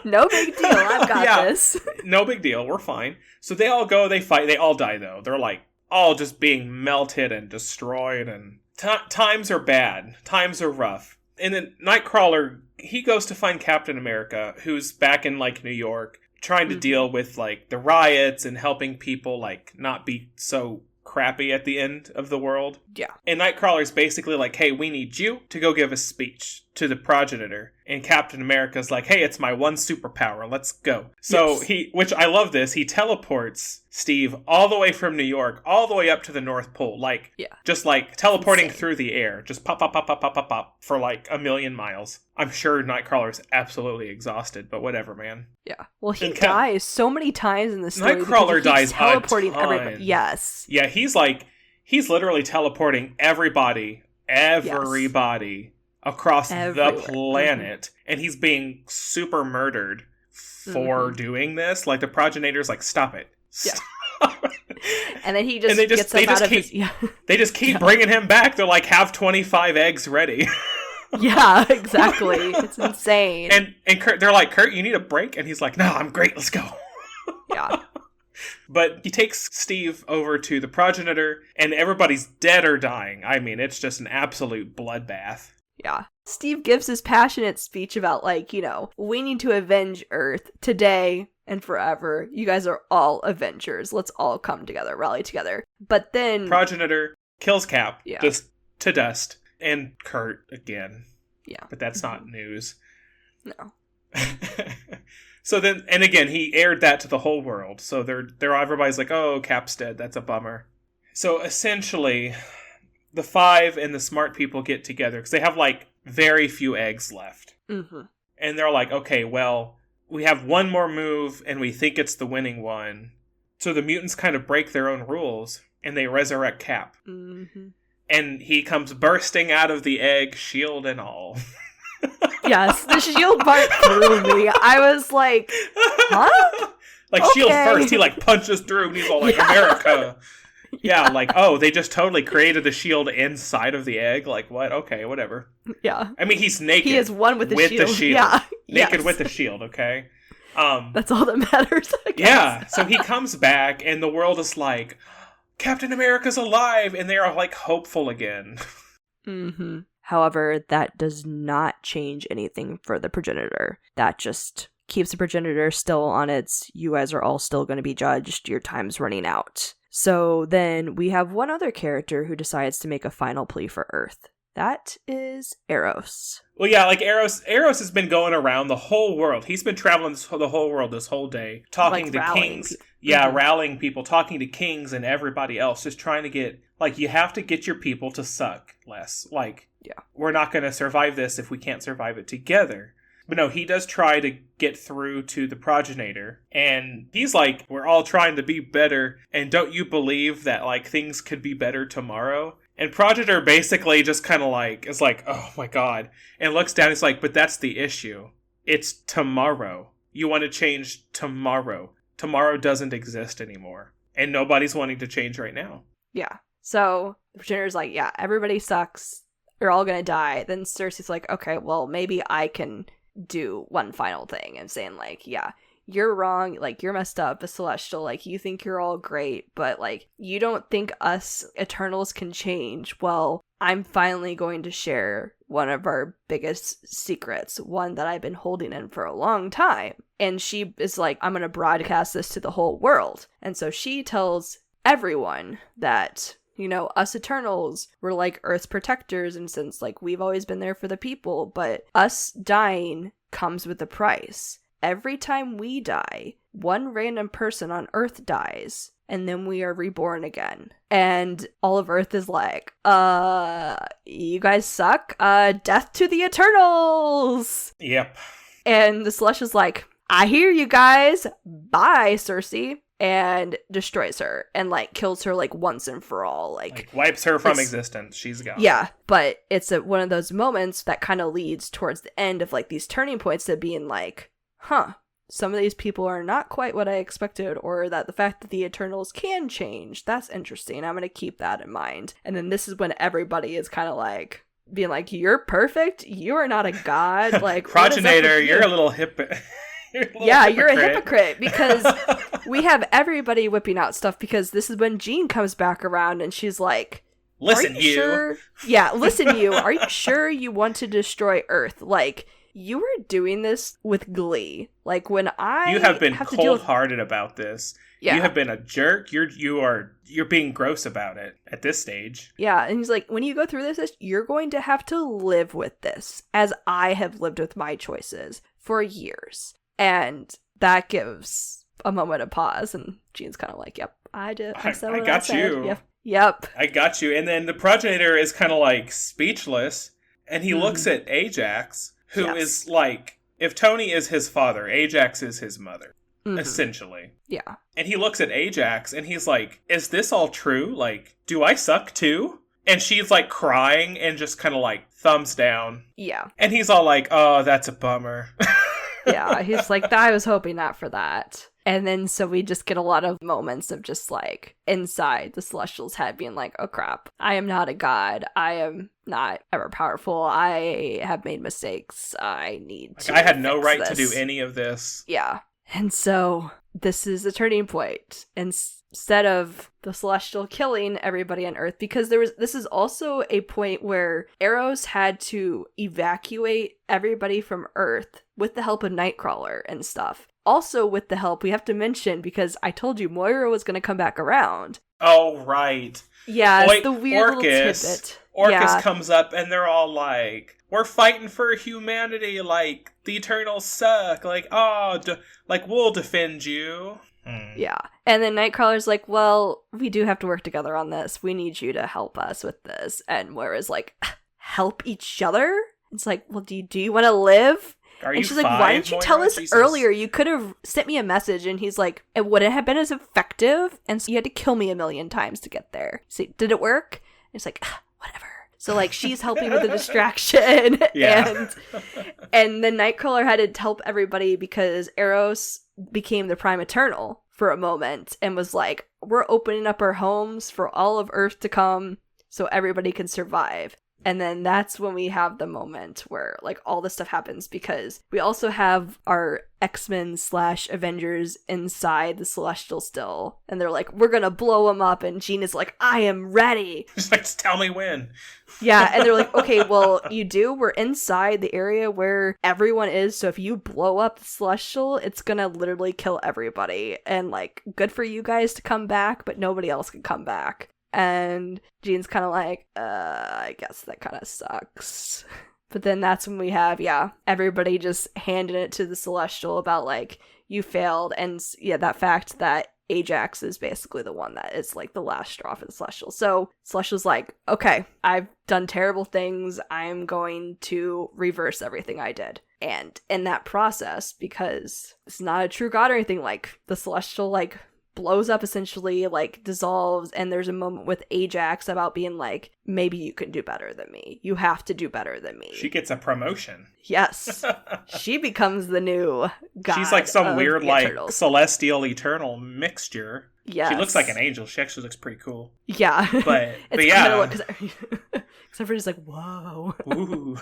Speaker 1: No big deal. I've got this.
Speaker 2: No big deal. We're fine. So they all go, they fight. They all die though. They're like all just being melted and destroyed. And times are bad. Times are rough. And then Nightcrawler, he goes to find Captain America, who's back in like New York, trying to deal with like the riots and helping people like not be so crappy at the end of the world.
Speaker 1: Yeah.
Speaker 2: And Nightcrawler's basically like, hey, we need you to go give a speech to the progenitor, and Captain America's like, hey, it's my one superpower, let's go. So which I love this, he teleports Steve all the way from New York, all the way up to the North Pole, like, just like teleporting through the air, just pop, pop, pop, pop, pop, pop, pop, for like 1,000,000 miles. I'm sure Nightcrawler's absolutely exhausted, but whatever, man.
Speaker 1: Yeah. Well, he dies so many times in the story.
Speaker 2: Nightcrawler dies
Speaker 1: teleporting
Speaker 2: a ton.
Speaker 1: everybody. Yes.
Speaker 2: Yeah, he's literally teleporting everybody across the planet, and he's being super murdered for doing this. Like, the progenitor's like, stop it. Stop.
Speaker 1: And then he just gets up out of his...
Speaker 2: They just keep bringing him back. They're like, have 25 eggs ready.
Speaker 1: Yeah, exactly. It's insane.
Speaker 2: And Kurt, they're like, Kurt, you need a break? And he's like, no, I'm great, let's go.
Speaker 1: Yeah.
Speaker 2: But he takes Steve over to the progenitor, and everybody's dead or dying. I mean, it's just an absolute bloodbath.
Speaker 1: Yeah. Steve gives his passionate speech about, like, we need to avenge Earth today and forever. You guys are all Avengers. Let's all come together, rally together. But then... Progenitor
Speaker 2: kills Cap, just to dust. And Kurt again.
Speaker 1: Yeah.
Speaker 2: But that's not news.
Speaker 1: No.
Speaker 2: So then, and again, he aired that to the whole world. So everybody's like, oh, Cap's dead. That's a bummer. So essentially, the 5 and the smart people get together because they have like very few eggs left.
Speaker 1: Mm-hmm.
Speaker 2: And they're like, okay, well, we have one more move and we think it's the winning one. So the mutants kind of break their own rules and they resurrect Cap.
Speaker 1: Mm-hmm.
Speaker 2: And he comes bursting out of the egg, shield and all.
Speaker 1: Yes, the shield part threw me. I was like, huh?
Speaker 2: Like, okay. Shield first, he like punches through and he's all like, America. Yeah, like, oh, they just totally created the shield inside of the egg? Like, what? Okay, whatever.
Speaker 1: Yeah.
Speaker 2: I mean, he's naked.
Speaker 1: He is one with the shield. Yeah.
Speaker 2: Naked with the shield, okay?
Speaker 1: That's all that matters, I guess.
Speaker 2: Yeah, so he comes back and the world is like, Captain America's alive! And they are like hopeful again.
Speaker 1: Mm-hmm. However, that does not change anything for the progenitor. That just keeps the progenitor still on its, you guys are all still going to be judged, your time's running out. So then we have one other character who decides to make a final plea for Earth. That is A.X.E.
Speaker 2: Well, yeah, like A.X.E has been going around the whole world. He's been traveling the whole world this whole day, talking to kings. Rallying people, talking to kings and everybody else, just trying to get, like, you have to get your people to suck less. Like, we're not going to survive this if we can't survive it together. But no, he does try to get through to the progenitor, and he's like, we're all trying to be better, and don't you believe that, like, things could be better tomorrow? And progenitor basically just kind of like, is like, oh my god, and looks down, he's like, but that's the issue. It's tomorrow. You want to change tomorrow. Tomorrow doesn't exist anymore, and nobody's wanting to change right now.
Speaker 1: Yeah. So the progenitor's like, yeah, everybody sucks. You're all gonna die. Then Cersei's like, okay, well, maybe I can do one final thing, and saying like, yeah, you're wrong, like, you're messed up, a Celestial, like, you think you're all great, but like, you don't think us Eternals can change. Well, I'm finally going to share one of our biggest secrets, one that I've been holding in for a long time. And she is like, I'm gonna broadcast this to the whole world. And so she tells everyone that, us Eternals, we're like Earth's protectors, and since, like, we've always been there for the people, but us dying comes with a price. Every time we die, one random person on Earth dies, and then we are reborn again. And all of Earth is like, you guys suck. Death to the Eternals!
Speaker 2: Yep.
Speaker 1: And the Celestial's like, I hear you guys. Bye, Cersei. And destroys her and like kills her like once and for all, like
Speaker 2: wipes her from existence. She's gone.
Speaker 1: Yeah, but it's one of those moments that kind of leads towards the end of like these turning points to being like, some of these people are not quite what I expected, or that the fact that the Eternals can change, that's interesting. I'm gonna keep that in mind. And then this is when everybody is kind of like being like, you're perfect, you are not a god. Like,
Speaker 2: progenitor, you're a little hip.
Speaker 1: You're a hypocrite, because we have everybody whipping out stuff, because this is when Jean comes back around and she's like,
Speaker 2: listen, you.
Speaker 1: Sure? Yeah, listen, you. Are you sure you want to destroy Earth? Like, You were doing this with glee. Like, when
Speaker 2: You have been cold-hearted about this. Yeah. You have been a jerk. You're being gross about it at this stage.
Speaker 1: Yeah, and he's like, when you go through this, you're going to have to live with this, as I have lived with my choices for years. And that gives a moment of pause, and Jean's kind of like, yep, I got you. Yep.
Speaker 2: I got you. And then the progenitor is kind of like speechless, and he looks at Ajax, who is like, if Tony is his father, Ajax is his mother. Essentially.
Speaker 1: Yeah.
Speaker 2: And he looks at Ajax and he's like, is this all true? Like, do I suck too? And she's like crying and just kind of like thumbs down.
Speaker 1: Yeah.
Speaker 2: And he's all like, oh, that's a bummer.
Speaker 1: Yeah. He's like, I was hoping not for that. And then so we just get a lot of moments of just like inside the Celestial's head being like, oh crap, I am not a god. I am not ever powerful. I have made mistakes. I need to.
Speaker 2: I had no right to do any of this.
Speaker 1: Yeah. And so this is the turning point. Instead of the Celestial killing everybody on Earth, because this is also a point where Eros had to evacuate everybody from Earth with the help of Nightcrawler and stuff. Also with the help, we have to mention, because I told you Moira was going to come back around.
Speaker 2: Oh, right.
Speaker 1: Yeah, it's the weird little tidbit.
Speaker 2: Orcus comes up and they're all like, we're fighting for humanity, like, the Eternals suck, like, we'll defend you.
Speaker 1: Yeah. And then Nightcrawler's like, well, we do have to work together on this. We need you to help us with this. And Moira's like, help each other? It's like, well, do you want to live? And she's like, why didn't you tell us earlier? You could have sent me a message. And he's like, it wouldn't have been as effective. And so you had to kill me 1,000,000 times to get there. So did it work? And it's like, whatever. So like she's helping with the distraction.
Speaker 2: Yeah.
Speaker 1: and then Nightcrawler had to help everybody because Eros became the Prime Eternal for a moment and was like, we're opening up our homes for all of Earth to come so everybody can survive. And then that's when we have the moment where, like, all this stuff happens, because we also have our X-Men / Avengers inside the Celestial still. And they're like, we're gonna blow them up. And Jean is like, I am ready.
Speaker 2: Just like, just tell me when.
Speaker 1: Yeah, and they're like, okay, well, you do. We're inside the area where everyone is. So if you blow up the Celestial, it's gonna literally kill everybody. And, like, good for you guys to come back, but nobody else can come back. And Jean's kind of like, I guess that kind of sucks. But then that's when we have, everybody just handing it to the Celestial about, like, you failed. And, that fact that Ajax is basically the one that is, like, the last straw for the Celestial. So Celestial's like, okay, I've done terrible things. I'm going to reverse everything I did. And in that process, because it's not a true god or anything, like, the Celestial, like, blows up, essentially, like, dissolves, and there's a moment with Ajax about being like, maybe you can do better than me. You have to do better than me.
Speaker 2: She gets a promotion.
Speaker 1: Yes. She becomes the new god.
Speaker 2: She's like some weird, like, celestial eternal mixture.
Speaker 1: Yes.
Speaker 2: She looks like an angel. She actually looks pretty cool.
Speaker 1: Yeah.
Speaker 2: But yeah.
Speaker 1: Because everybody's like, whoa.
Speaker 2: Ooh.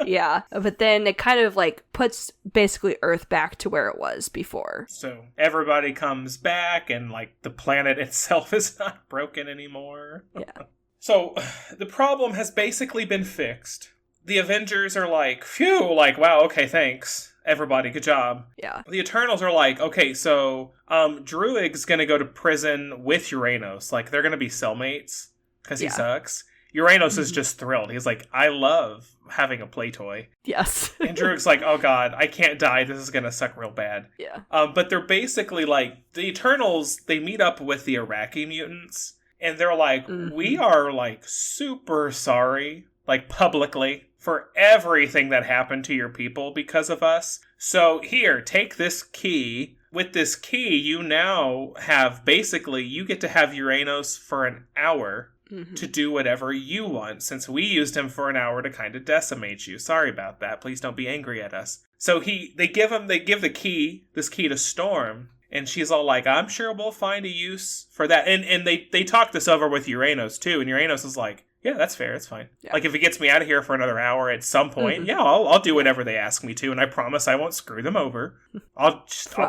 Speaker 1: Yeah. But then it kind of, like, puts basically Earth back to where it was before.
Speaker 2: So everybody comes back and, like, the planet itself is not broken anymore.
Speaker 1: Yeah.
Speaker 2: So the problem has basically been fixed. The Avengers are like, phew, like, wow, okay, thanks. Everybody, good job.
Speaker 1: Yeah.
Speaker 2: The Eternals are like, okay, so Druig's gonna go to prison with Uranos. Like, they're gonna be cellmates because he sucks. Uranos is just thrilled. He's like, I love having a play toy.
Speaker 1: Yes.
Speaker 2: And Druig's like, oh god, I can't die. This is gonna suck real bad.
Speaker 1: Yeah.
Speaker 2: But they're basically like, the Eternals, they meet up with the Iraqi mutants, and they're like, we are, like, super sorry, like, publicly, for everything that happened to your people because of us. So here, take this key. With this key, you now have, basically, you get to have Uranos for an hour to do whatever you want, since we used him for an hour to kind of decimate you. Sorry about that. Please don't be angry at us. So they give this key to Storm, and she's all like, I'm sure we'll find a use for that. And they talk this over with Uranos, too, and Uranos is like, Yeah, that's fair. That's fine.
Speaker 1: Yeah.
Speaker 2: Like, if it gets me out of here for another hour at some point, yeah, I'll do whatever they ask me to, and I promise I won't screw them over. I'll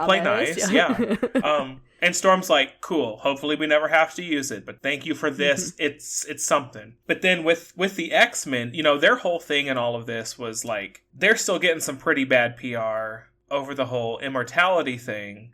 Speaker 2: play nice. Yeah. And Storm's like, cool. Hopefully we never have to use it, but thank you for this. It's something. But then with the X-Men, their whole thing in all of this was like, they're still getting some pretty bad PR over the whole immortality thing.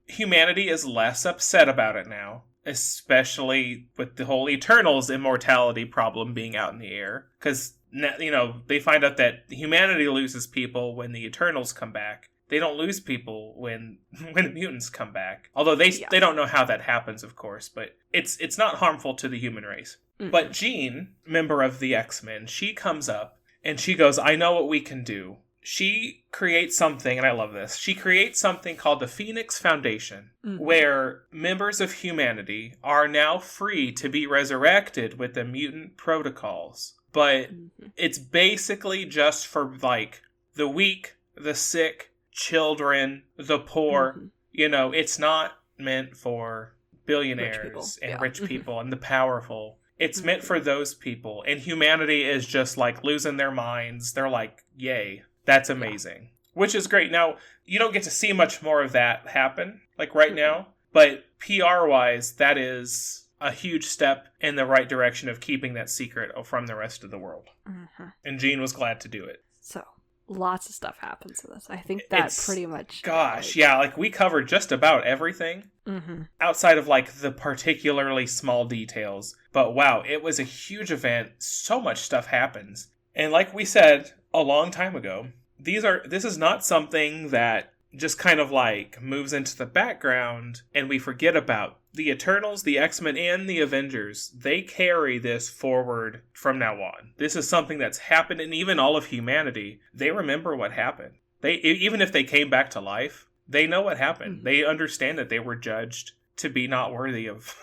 Speaker 2: Humanity is less upset about it now, especially with the whole Eternals immortality problem being out in the air. Because, they find out that humanity loses people when the Eternals come back. They don't lose people when mutants come back. Although they don't know how that happens, of course, but it's not harmful to the human race. But Jean, member of the X-Men, she comes up and she goes, I know what we can do. She creates something, and I love this. She creates something called the Phoenix Foundation, where members of humanity are now free to be resurrected with the mutant protocols. But it's basically just for, like, the weak, the sick, children, the poor. It's not meant for billionaires rich people and the powerful. It's meant for those people. And humanity is just, like, losing their minds. They're like, yay. That's amazing. Which is great. Now, you don't get to see much more of that happen, like, right now. But PR-wise, that is a huge step in the right direction of keeping that secret from the rest of the world. And Jean was glad to do it.
Speaker 1: So, lots of stuff happens in this. I think that pretty much...
Speaker 2: Gosh, yeah, like, we covered just about everything. Outside of, like, the particularly small details. But wow, it was a huge event. So much stuff happens. And like we said a long time ago, this is not something that just kind of like moves into the background and we forget about. The Eternals, the X-Men, and the Avengers, they carry this forward from now on. This is something that's happened, and even all of humanity, they remember what happened. Even if they came back to life, they know what happened. They understand that they were judged to be not worthy of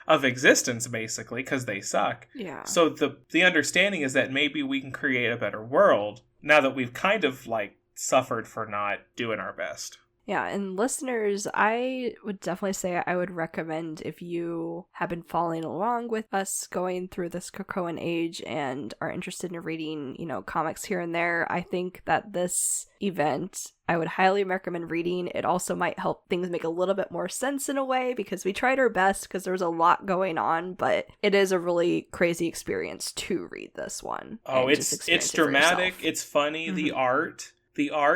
Speaker 2: of existence, basically, because they suck.
Speaker 1: Yeah.
Speaker 2: So the understanding is that maybe we can create a better world now that we've kind of, like, suffered for not doing our best.
Speaker 1: Yeah, and listeners, I would definitely say I would recommend, if you have been following along with us going through this Krakoan Age and are interested in reading, comics here and there, I think that this event, I would highly recommend reading. It also might help things make a little bit more sense in a way, because we tried our best because there's a lot going on, but it is a really crazy experience to read this one.
Speaker 2: Oh, it's dramatic, it's funny, the art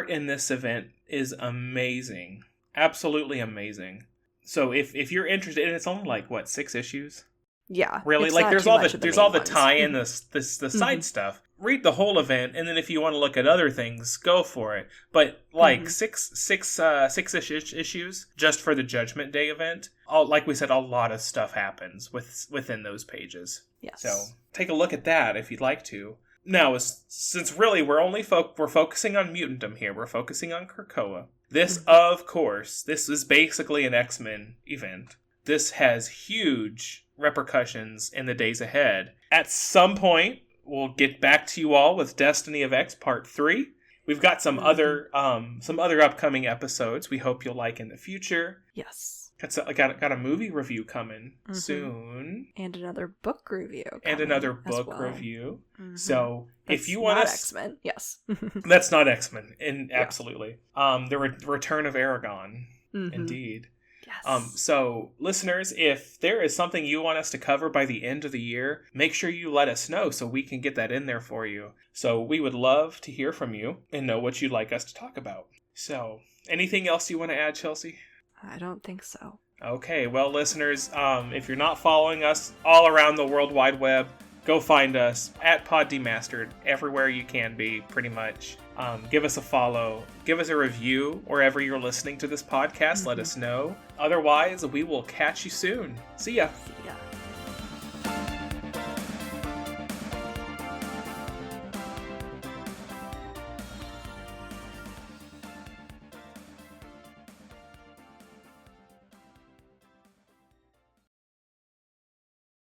Speaker 2: in this event is amazing. Absolutely amazing. So if you're interested, and it's only like, what, 6 issues?
Speaker 1: Yeah.
Speaker 2: Really? Like, there's all the tie-in, the side stuff. Read the whole event, and then if you want to look at other things, go for it. But like six-ish issues just for the Judgment Day event. Like we said, a lot of stuff happens within those pages.
Speaker 1: Yes.
Speaker 2: So take a look at that if you'd like to. Now, since really we're focusing on mutantdom here, we're focusing on Krakoa. This, of course, this is basically an X-Men event. This has huge repercussions in the days ahead. At some point, we'll get back to you all with Destiny of X Part 3. We've got some other upcoming episodes we hope you'll like in the future.
Speaker 1: Yes.
Speaker 2: Got a movie review coming soon.
Speaker 1: And another book review.
Speaker 2: So if you want to...
Speaker 1: X-Men, yes.
Speaker 2: That's not X-Men, absolutely. The Return of Aragon, indeed.
Speaker 1: Yes.
Speaker 2: So, listeners, if there is something you want us to cover by the end of the year, make sure you let us know so we can get that in there for you. So we would love to hear from you and know what you'd like us to talk about. So, anything else you want to add, Chelsea?
Speaker 1: I don't think so.
Speaker 2: Okay, well, listeners, if you're not following us all around the World Wide Web, go find us at Pod Demastered, everywhere you can be, pretty much. Give us a follow. Give us a review wherever you're listening to this podcast. Let us know. Otherwise, we will catch you soon. See ya.